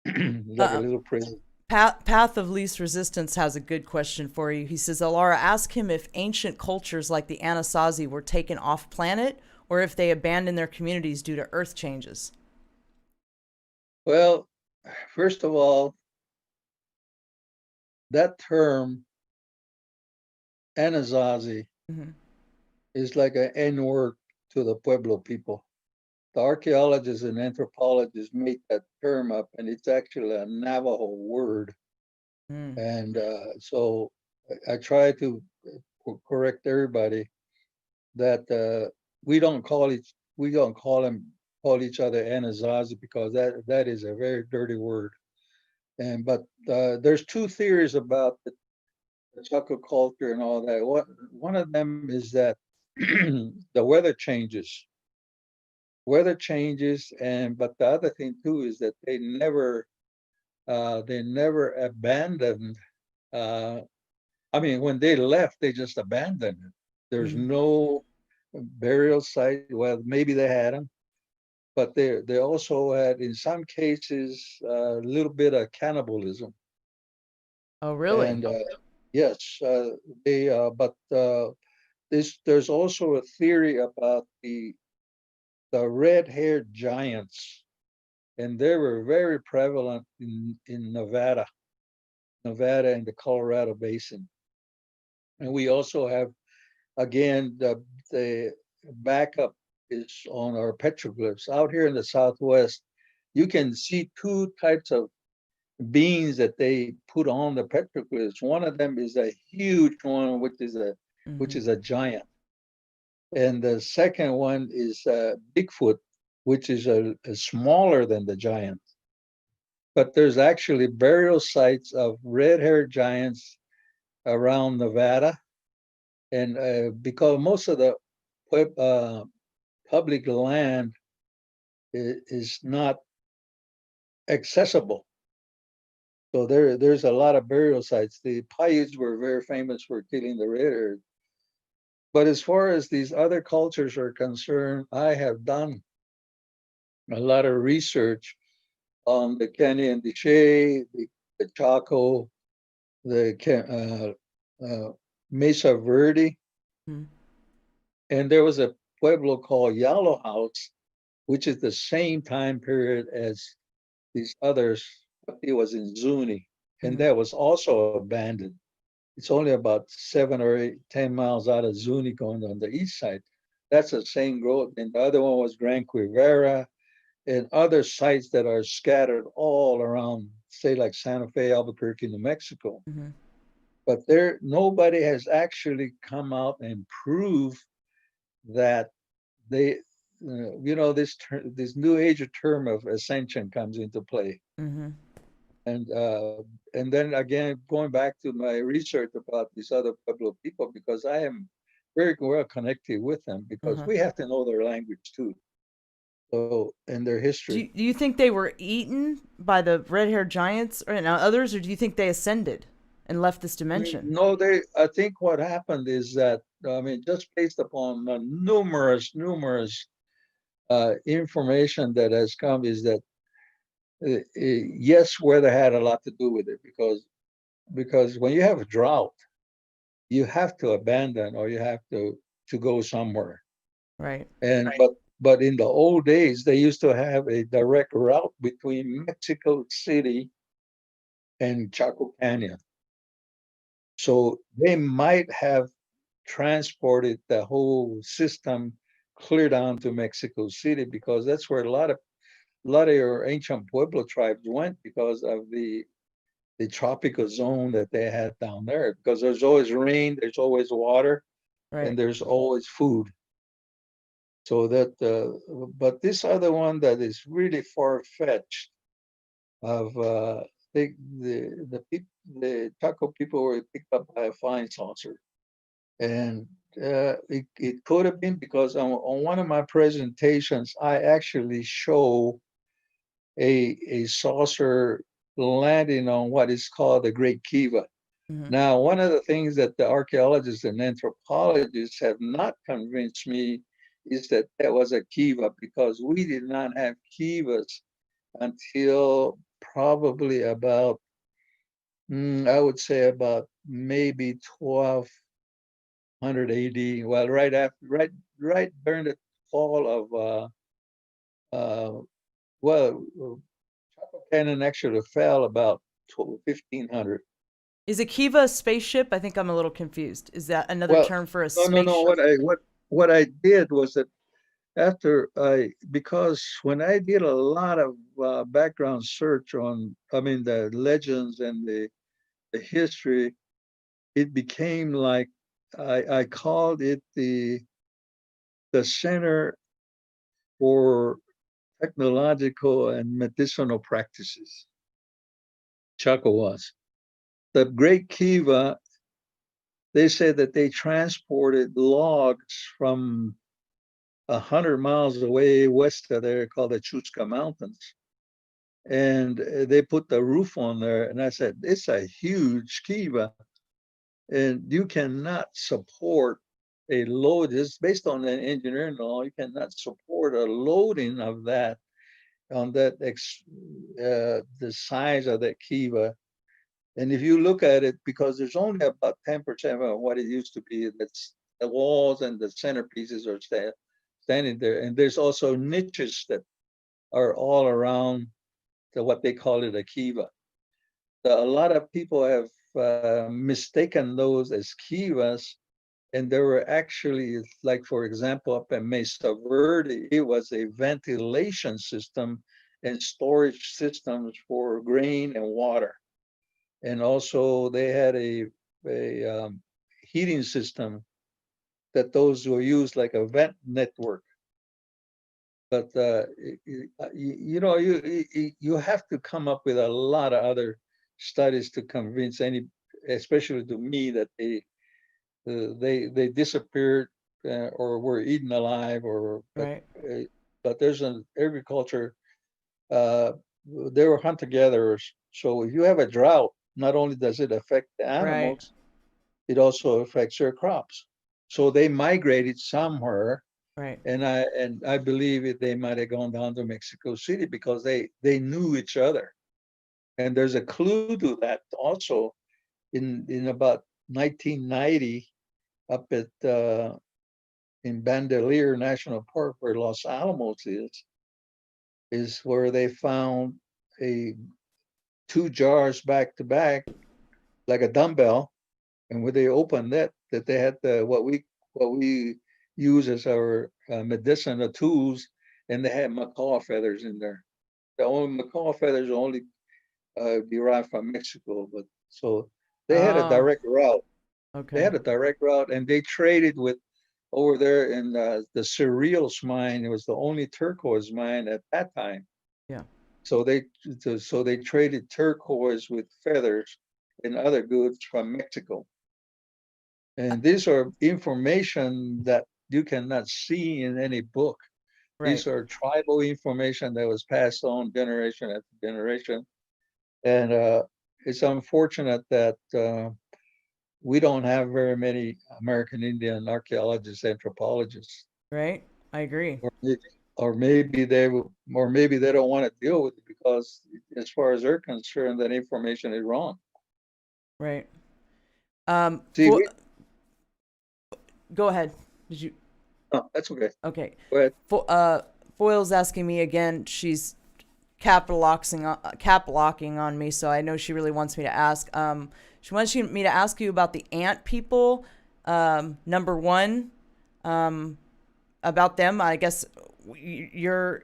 like a Uh, little prison. Path of Least Resistance has a good question for you. He says, Alara, ask him if ancient cultures like the Anasazi were taken off planet or if they abandoned their communities due to earth changes. Well, first of all, that term Anasazi Mm-hmm. is like an N word to the Pueblo people. The archaeologists and anthropologists made that term up, and it's actually a Navajo word. Mm. And so I try to correct everybody that we don't call each other Anasazi, because that is a very dirty word. And but there's two theories about the Chaco culture and all that. One of them is that the weather changes, and but the other thing too is that they never abandoned. Uh, I mean, when they left, they just abandoned it. There's Mm. no burial site. Well, maybe they had them, but they also had, in some cases, a little bit of cannibalism. Oh, really? And yes, they. But there's also a theory about the red-haired giants, and they were very prevalent in Nevada and the Colorado Basin. And we also have, again, the backup is on our petroglyphs. Out here in the Southwest, you can see two types of beings that they put on the petroglyphs. One of them is a huge one, which Mm-hmm. is a giant. And the second one is Bigfoot, which is a smaller than the giant. But there's actually burial sites of red-haired giants around Nevada, and because most of the public land is not accessible, so there's a lot of burial sites. The Paiutes were very famous for killing the red-haired. But as far as these other cultures are concerned, I have done a lot of research on the Canyon de Chelly, the Chaco, the Mesa Verde, Mm-hmm. and there was a pueblo called Yellow House, which is the same time period as these others. It was in Zuni, and Mm-hmm. that was also abandoned. It's only about 7 or 10 miles out of Zuni, going on the east side. That's the same growth. And the other one was Gran Quivera, and other sites that are scattered all around, say like Santa Fe, Albuquerque, New Mexico. Mm-hmm. but there nobody has actually come out and proved that they, this new age term of ascension comes into play. Mm-hmm. And then again, going back to my research about these other Pueblo people, because I am very well connected with them, because Uh-huh. we have to know their language too, so and their history. Do you think they were eaten by the red-haired giants or others, or do you think they ascended and left this dimension? No, I think what happened is that, I mean, just based upon numerous information that has come, is that yes, weather had a lot to do with it, because when you have a drought, you have to abandon, or you have to go somewhere. Right. And but in the old days, they used to have a direct route between Mexico City and Chaco Canyon. So they might have transported the whole system clear down to Mexico City, because that's where a lot of your ancient Pueblo tribes went, because of the tropical zone that they had down there. Because there's always rain, there's always water, and Right. there's always food. So that, but this other one that is really far fetched, of the Chaco people were picked up by a flying saucer. And it could have been because on one of my presentations, I actually show a saucer landing on what is called the Great Kiva. Mm-hmm. Now, one of the things that the archaeologists and anthropologists have not convinced me is that that was a kiva, because we did not have kivas until probably about, I would say about maybe 1200 AD. Well, right during the fall of well, Chaco Canyon actually fell about 1500. Is a Kiva a spaceship? I think I'm a little confused. Is that another Well, term for a no. spaceship? What I did was that, because when I did a lot of background search on, I mean, the legends and the history, it became like I called it the center for technological and medicinal practices. Chaco was. The Great Kiva, they said that they transported logs from 100 miles away west of there, called the Chusca Mountains. And they put the roof on there. And I said, it's a huge kiva, and you cannot support a load. It's based on an engineering law. You cannot support a loading of that on that the size of that kiva. And if you look at it, because there's only about 10% of what it used to be, that's the walls and the centerpieces are standing there. And there's also niches that are all around what they call it a kiva. A lot of people have mistaken those as kivas, and there were actually, like, for example, up in Mesa Verde, it was a ventilation system and storage systems for grain and water. And also they had a heating system that those were used like a vent network. But you have to come up with a lot of other studies to convince any, especially to me, that they disappeared, or were eaten alive, or Right. but there's an agriculture. Uh, they were hunter gatherers. So if you have a drought, not only does it affect the Right. animals, it also affects their crops. So they migrated somewhere, Right. and I believe they might have gone down to Mexico City, because they knew each other. And there's a clue to that also in about 1990, up at in Bandelier National Park, where Los Alamos is where they found a two jars back to back, like a dumbbell. And when they opened that they had what we use as our medicinal tools, and they had macaw feathers in there. The only macaw feathers only derived from Mexico, but so They had a Oh, direct route. They okay. had a direct route, and they traded with over there in the Cereals mine. It was the only turquoise mine at that time. Yeah. So they traded turquoise with feathers and other goods from Mexico. And these are information that you cannot see in any book. Right. These are tribal information that was passed on generation after generation. And it's unfortunate that we don't have very many American Indian archaeologists, anthropologists, Right. I agree. or or maybe or maybe they don't want to deal with it because, as far as they're concerned, that information is wrong. Right. See, we, Go ahead. Did you? oh, that's okay. Okay. Go ahead. Foyle's asking me again. She's cap locking on me, so I know she really wants me to ask. She wants me to ask you about the ant people. Number one, about them. I guess the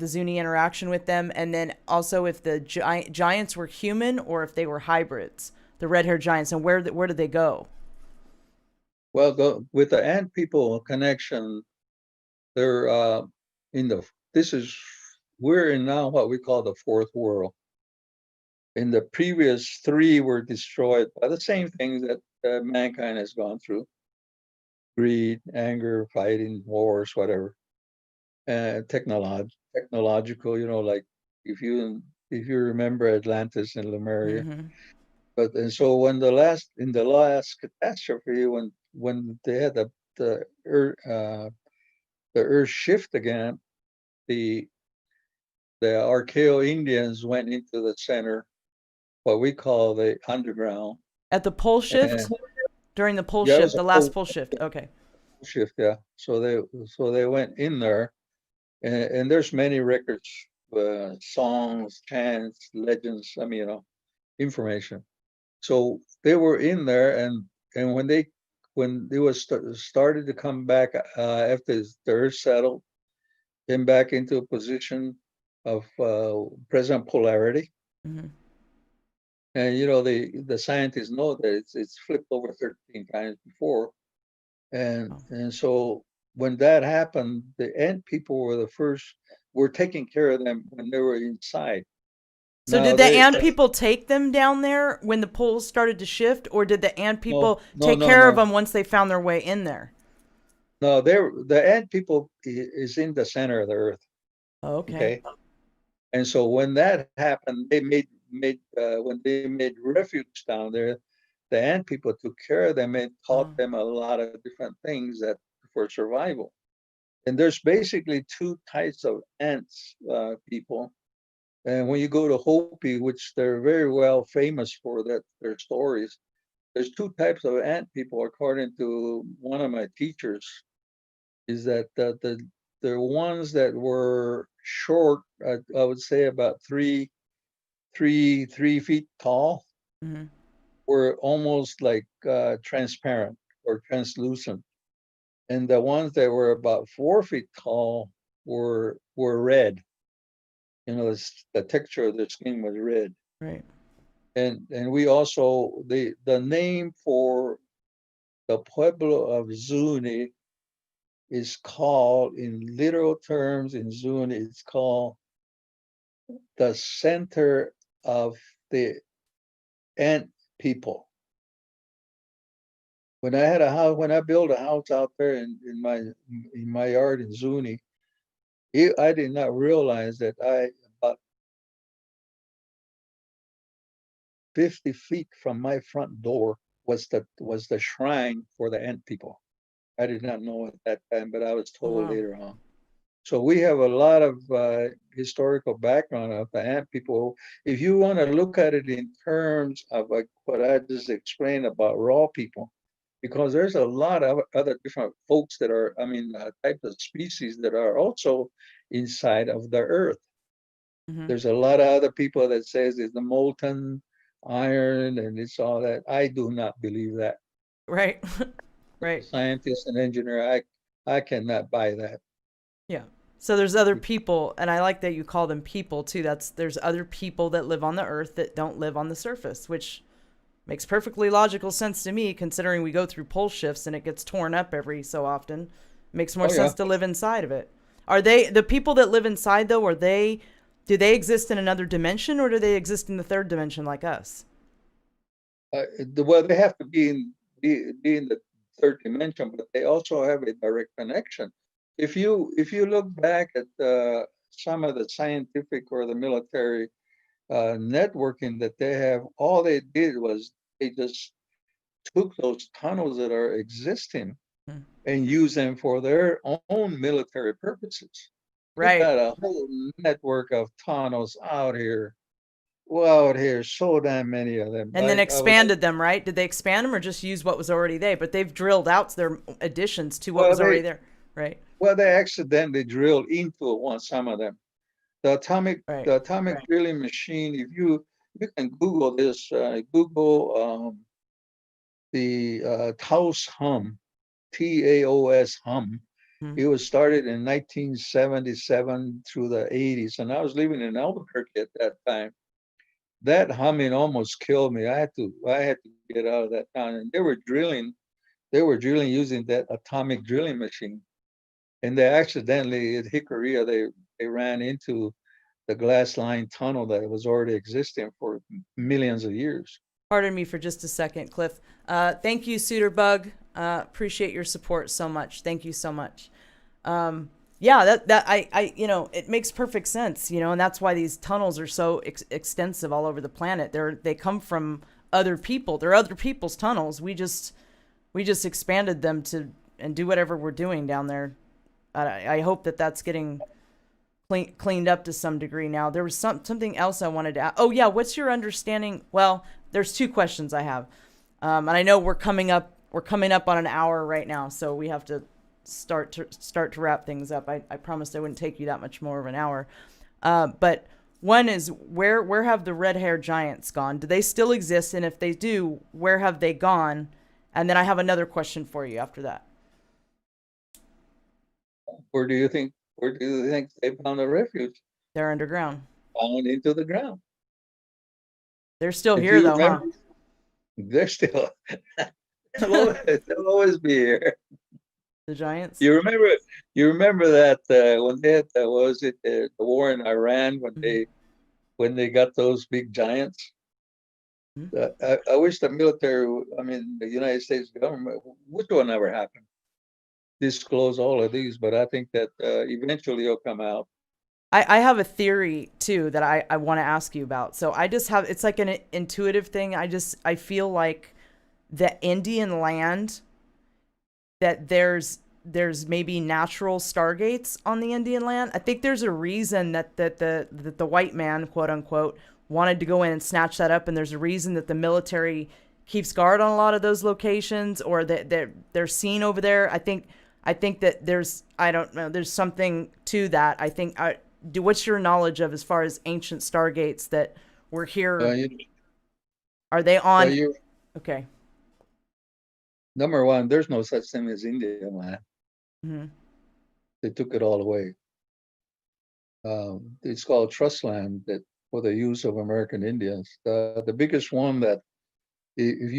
Zuni interaction with them, and then also if the giants were human or if they were hybrids, the red haired giants, and where did they go? Well, with the ant people connection, they're in the this is we're in now what we call the fourth world. In the previous three were destroyed by the same things that mankind has gone through: greed, anger, fighting, wars, whatever. Technological, like if you remember Atlantis and Lemuria. Mm-hmm. But and so when the last catastrophe, when they had the earth the earth shift again, the the Archaeo Indians went into the center, what we call the underground. At the pole And shift, during the pole yeah, it was shift, a the last pole pole shift. Okay. shift, yeah. So they went in there, and there's many records, songs, chants, legends. I mean, information. So they were in there, and when they was started to come back after the earth settled, came back into a position of present polarity. Mm-hmm. And the scientists know that it's flipped over 13 times before. And Oh. and so when that happened, the ant people were the first. Were taking care of them when they were inside. So Now did the they ant people take them down there when the poles started to shift, or did the ant no people no take no care of no them once they found their way in there? no the ant people is in the center of the earth. Oh, okay. Okay. And so when that happened, they made when they made refuge down there, the ant people took care of them and taught Oh. them a lot of different things that for survival. And there's basically two types of ants people. And when you go to Hopi, which they're very well famous for their stories, there's two types of ant people, according to one of my teachers, is that the ones that were short, I would say about 3 feet tall, Mm-hmm. were almost like transparent or translucent, and the ones that were about 4 feet tall were red. The texture of their skin was red. Right. And we also the name for the Pueblo of Zuni is called, in literal terms in Zuni, it's called the center of the ant people. When I built a house out there in my yard in Zuni, I did not realize that about 50 feet from my front door was the shrine for the ant people. I did not know at that time, but I was Oh, told wow. later on. So we have a lot of historical background of the ant people. If you want to look at it in terms of like what I just explained about raw people, because there's a lot of other different folks that are, I mean, types of species that are also inside of the earth. Mm-hmm. There's a lot of other people that says it's the molten iron and it's all that. I do not believe that. Right. As a Right. scientist and engineer, I cannot buy that. Yeah. So there's other people, and I like that you call them people too. There's other people that live on the earth that don't live on the surface, which Makes perfectly logical sense to me, considering we go through pole shifts and it gets torn up every so often. Makes more Oh yeah. sense to live inside of it. Are they the people that live inside though? Do they exist in another dimension, or do they exist in the third dimension like us? Well, they have to be in the third dimension, but they also have a direct connection. If you look back at some of the scientific or the military networking that they have, all they did was they just took those tunnels that are existing Hmm. and used them for their own military purposes. They Right. got a whole network of tunnels out here. Well, out here, so damn many of them. And then I was expanded them, right? Did they expand them or just use what was already there? But they've drilled out their additions to what well, was already they there, right? well they accidentally drilled into one some of them. The atomic Right. the atomic drilling machine. If you can Google this, Google the taos hum, TAOS hum. Hmm. It was started in 1977 through the 80s, and I was living in Albuquerque at that time. That humming almost killed me. I had to get out of that town, and they were drilling using that atomic drilling machine, and they accidentally at Hickory they ran into the glass line tunnel that was already existing for millions of years. Pardon me for just a second, Cliff. Thank you, Suitor Bug. Appreciate your support so much. Thank you so much. Yeah, it makes perfect sense, and that's why these tunnels are so extensive all over the planet. They come from other people. They're other people's tunnels. We just expanded them to and do whatever we're doing down there. I hope that that's getting cleaned up to some degree now. There was something else I wanted to ask. Oh yeah, what's your understanding? Well, there's two questions I have, and I know we're coming up on an hour right now, so we have to start to wrap things up. I promised I wouldn't take you that much more of an hour, but one is where have the red hair giants gone? Do they still exist? And if they do, where have they gone? And then I have another question for you after that. Where do you think they found a refuge? They're underground. Down into the ground. They're still If here you though, huh? remember, they're still they'll always be here. The giants. You remember you remember that when they had what was it the war in Iran when Mhm. they got those big giants. Mhm. I wish the military, I mean the United States government, which will never happen, disclose all of these, but I think that eventually it'll come out. I have a theory too that I want to ask you about. So I just have it's like an intuitive thing. I feel like the Indian land that there's maybe natural stargates on the Indian land. I think there's a reason that the white man, quote unquote, wanted to go in and snatch that up, and there's a reason that the military keeps guard on a lot of those locations, or that they're seen over there. I think that there's I don't know there's something to that. I think what's your knowledge of as far as ancient stargates that were Uh, here? you, Are they well, on? you Okay. number one, there's no such thing as India, man. Hmm. They took it all away. It's called trust land that for the use of American Indians. The biggest one that if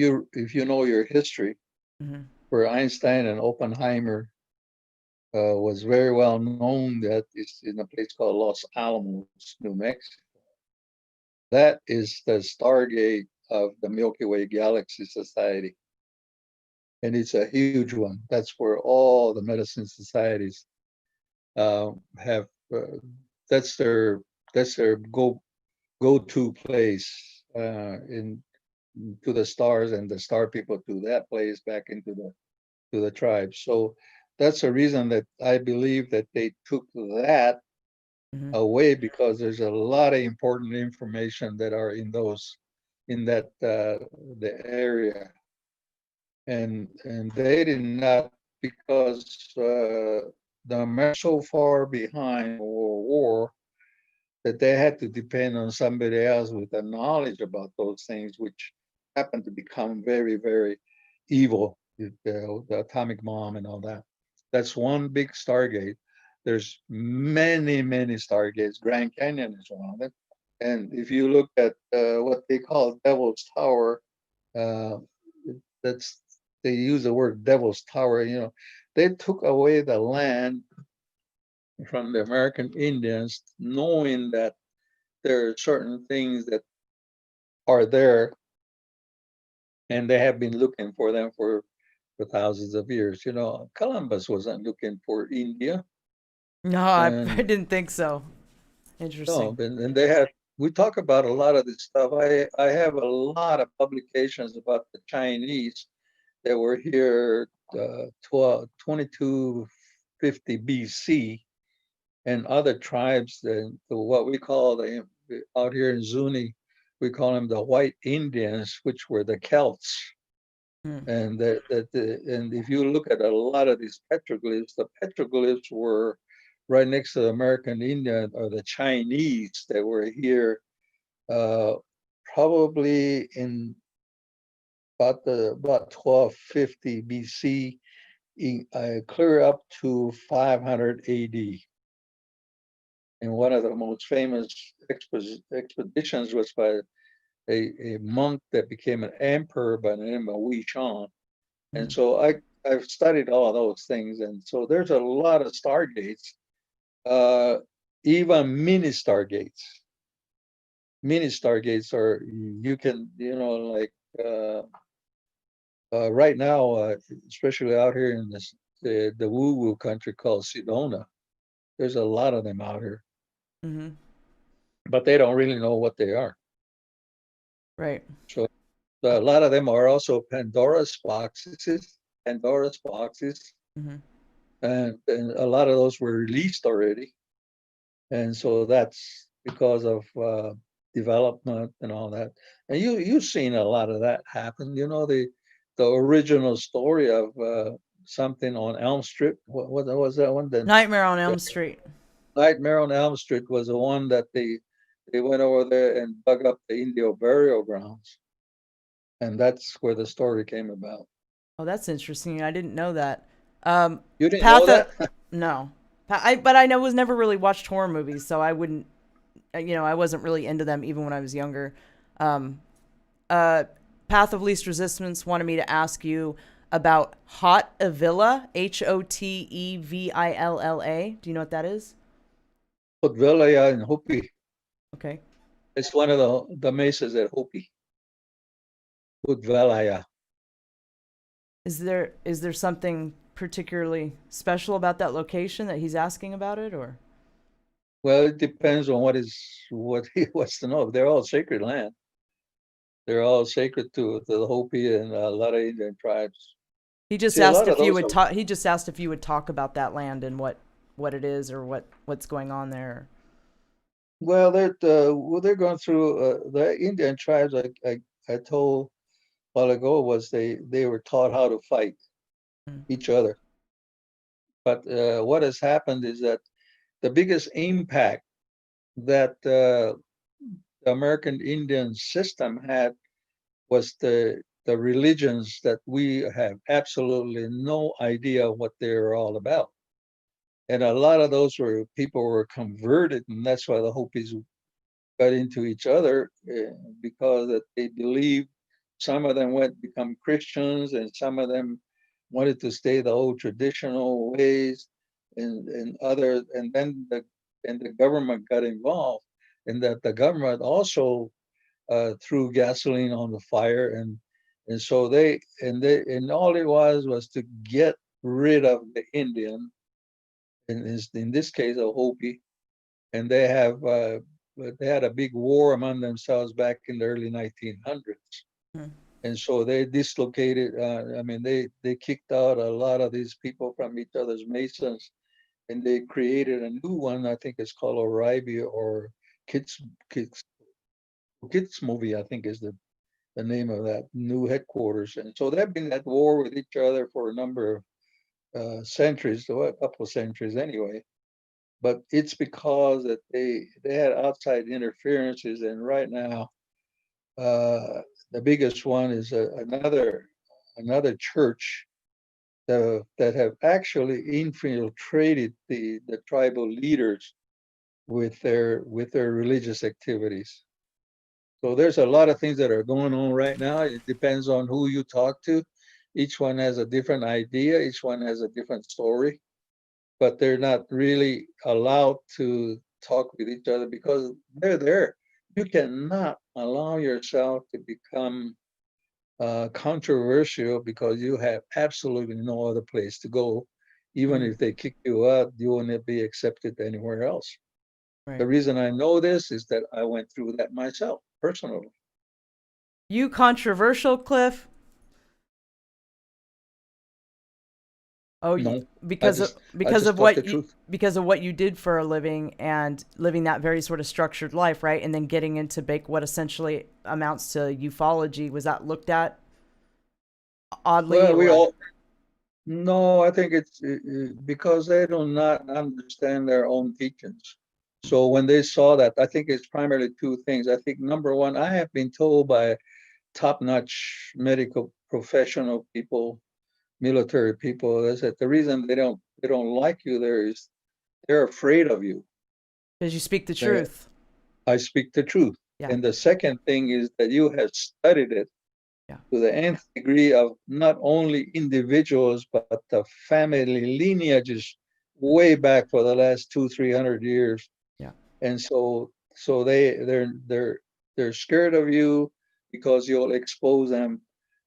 you know your history, Hmm. where Einstein and Oppenheimer was very well known, that is in a place called Los Alamos, New Mexico. That is the Stargate of the Milky Way Galaxy Society, and it's a huge one. That's where all the medicine societies have. That's their go to place in to the stars, and the star people to that place back into the tribe. So that's a reason that I believe that they took that Hmm. away, because there's a lot of important information that are in that the area, and they did not, because the Americans so far behind war that they had to depend on somebody else with the knowledge about those things, which happened to become very, very evil, the atomic bomb and all that. That's one big Stargate. There's many, many Stargates. Grand Canyon is one of them. And if you look at what they call Devil's Tower, Uh, that's they use the word Devil's Tower. You know, they took away the land from the American Indians, knowing that there are certain things that are there, and they have been looking for them for thousands of years. You know, Columbus wasn't looking for India, No, I and didn't think so. no, Interesting. and they had. We talk about a lot of this stuff. I have a lot of publications about the Chinese that were here 2250 BC, and other tribes that what we call the out here in Zuni, we call them the white Indians, which were the Celts. Hmm. And and if you look at a lot of these petroglyphs, the petroglyphs were right next to the American Indian or the Chinese that were here, uh, probably in about 1250 BC, clear up to 500 AD. And one of the most famous expeditions was by a monk that became an emperor by the name of Wei Chong. And Hmm. so I've studied all of those things. And so there's a lot of stargates, uh, even mini stargates. Mini stargates are, you can, you know, like right now, especially out here in the woo-woo country called Sedona, there's a lot of them out here, Hmm. but they don't really know what they are. Right. So a lot of them are also Pandora's boxes, Pandora's boxes, Hmm. and a lot of those were released already. And so that's because of development and all that. And you've seen a lot of that happen. You know, the original story of something on Elm Street. What was that one? Nightmare on The Elm Street. Nightmare on Elm Street was the one that they went over there and dug up the Indio burial grounds, and that's where the story came about. Oh, that's interesting. I didn't know that. Um, You didn't know Path of that? no, but I know was never really watched horror movies, so I wouldn't. I wasn't really into them even when I was younger. Um, uh, Path of Least Resistance wanted me to ask you about Hot Avila, Hotevilla. Do you know what that is? Potvelaya and Hopi. Okay. It's one of the mesas at Hopi. Potvelaya. Is there something particularly special about that location that he's asking about it, or? Well, it depends on what he wants to know. They're all sacred land. They're all sacred to the Hopi and a lot of Indian tribes. He just See, a asked lot of if you those would are, talk. He just asked if you would talk about that land and what it is or what's going on there. well, they're going through the Indian tribes. I told a while ago was they were taught how to fight Mm. each other. But what has happened is that the biggest impact that the American Indian system had was the religions that we have absolutely no idea what they're all about. And a lot of those were people were converted, and that's why the Hopis got into each other because that they believed some of them went become Christians, and some of them wanted to stay the old traditional ways, and other, and the government got involved, and that the government also threw gasoline on the fire, and so and all it was to get rid of the Indian, in this case a Hopi, and they had a big war among themselves back in the early 1900s, Mm. and so they dislocated. I mean, they kicked out a lot of these people from each other's masons, and they created a new one. I think it's called Oribe or Kids Kids Kids Movie. I think is the name of that new headquarters. And so they've been at war with each other for a number of centuries, or a couple of centuries anyway. But it's because that they had outside interferences, and right now the biggest one is another church that have actually infiltrated the tribal leaders with their religious activities. So there's a lot of things that are going on right now. It depends on who you talk to. Each one has a different idea. Each one has a different story, but they're not really allowed to talk with each other because they're there. You cannot allow yourself to become controversial because you have absolutely no other place to go. Even Mm, if they kick you out, you will not be accepted anywhere else. The right. reason I know this is that I went through that myself personally. You controversial, Cliff? Oh, No, I because of just I just talk the truth. because of what you did for a living and living that very sort of structured life, right? And then getting into bake what essentially amounts to ufology. Was that looked at oddly Well, we or? all no, I think it's because they do not understand their own teachings. So when they saw that, I think it's primarily two things. I think number one, I have been told by top-notch medical professional people, military people, is that the reason they don't like you there is they're afraid of you. Because you speak the They, truth. I speak the truth. Yeah, And the second thing is that you have studied it yeah, to the nth degree of not only individuals but the family lineages way back for the last 200-300 years. yeah. And so they're scared of you because you'll expose them,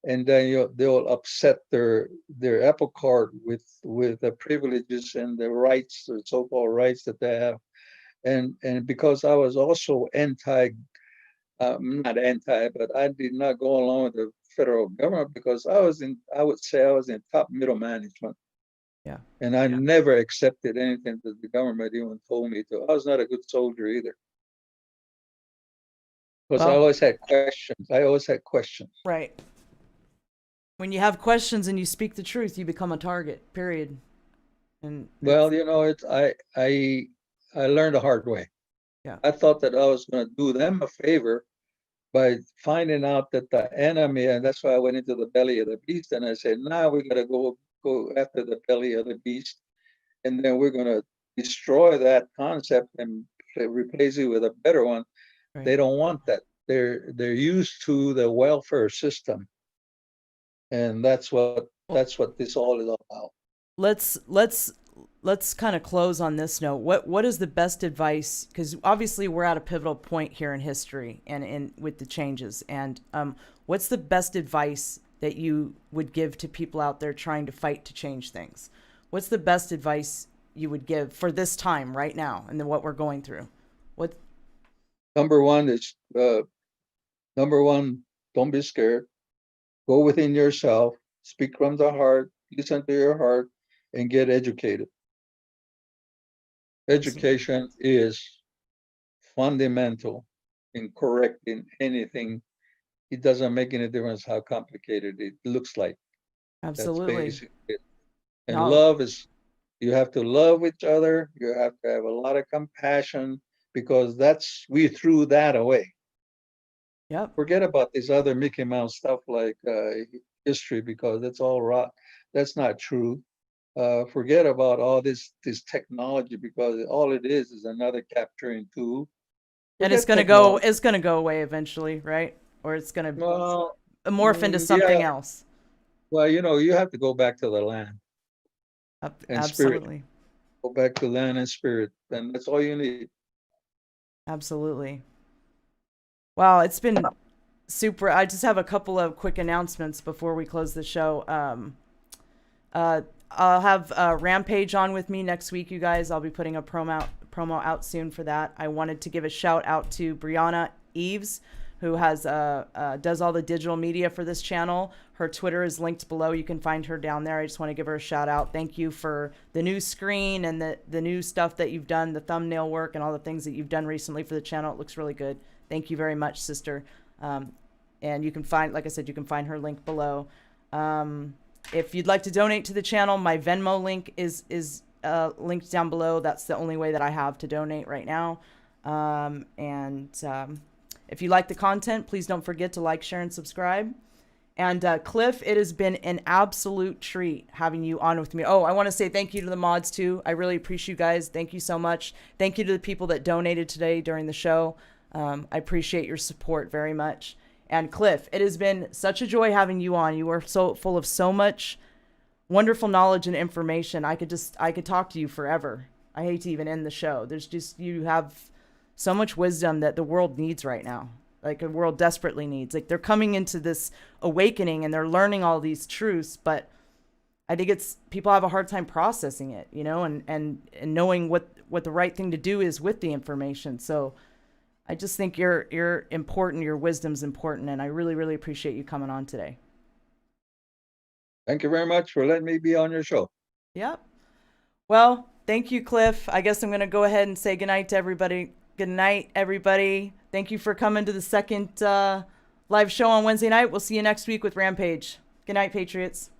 and then they'll upset their apple cart with the privileges and the rights, the so-called rights that they have. And because I was also not anti, but I did not go along with the federal government because I would say I was in top middle management. Yeah. And I never accepted anything that the government even told me to. I was not a good soldier either. Because I Well, always had questions. I always had questions. right. When you have questions and you speak the truth, you become a target. Period. And it's Well, I learned the hard way. yeah. I thought that I was going to do them a favor by finding out that the enemy, and that's why I went into the belly of the beast, and I said, now we got to go after the belly of the beast, and then we're going to destroy that concept and replace it with a better one. Right. They don't want that. They're used to the welfare system, and Well, that's what this all is about. let's let's let's kind of close on this note. What is the best advice? Because obviously we're at a pivotal point here in history and in with the changes. And what's the best advice that you would give to people out there trying to fight to change things? What's the best advice you would give for this time right now and then what we're going through? What? Number one is number one, don't be scared. Go within yourself, speak from the heart, listen to your heart, and get educated. Absolutely. Education is fundamental in correcting anything. It doesn't make any difference how complicated it looks like. That's Absolutely. basically it. And No. love is, you have to love each other. You have to have a lot of compassion because we threw that away. Yep. Forget about this other Mickey Mouse stuff like history because that's all rot. That's not true. Forget about all this technology because all it is another capturing tool. And it's Forget gonna go. technology. It's gonna go away eventually, right? Or it's gonna Well, morph into yeah. something else. Well, you have to go back to the land and spirit. Absolutely. Go back to land and spirit, and that's all you need. Absolutely. Wow, it's been super. I just have a couple of quick announcements before we close the show. I'll have Rampage on with me next week, you guys. I'll be putting a promo out soon for that. I wanted to give a shout out to Brianna Eves, who has does all the digital media for this channel. Her Twitter is linked below. You can find her down there. I just want to give her a shout out. Thank you for the new screen and the new stuff that you've done, the thumbnail work and all the things that you've done recently for the channel. It looks really good. Thank you very much, sister. And you can find, like I said, you can find her link below. If you'd like to donate to the channel, my Venmo link is linked down below. That's the only way that I have to donate right now. If you like the content, please don't forget to like, share, and subscribe. And Cliff, it has been an absolute treat having you on with me. Oh, I want to say thank you to the mods too. I really appreciate you guys. Thank you so much. Thank you to the people that donated today during the show. I appreciate your support very much. And Cliff, it has been such a joy having you on. You are so full of so much wonderful knowledge and information. I could talk to you forever. I hate to even end the show. You have so much wisdom that the world needs right now. Like the world desperately needs. Like they're coming into this awakening and they're learning all these truths, but I think people have a hard time processing it, and knowing what the right thing to do is with the information. So I just think you're important. Your wisdom's important, and I really, really appreciate you coming on today. Thank you very much for letting me be on your show. Yep. Well, thank you, Cliff. I guess I'm going to go ahead and say goodnight to everybody. Good night, everybody. Thank you for coming to the second live show on Wednesday night. We'll see you next week with Rampage. Good night, Patriots.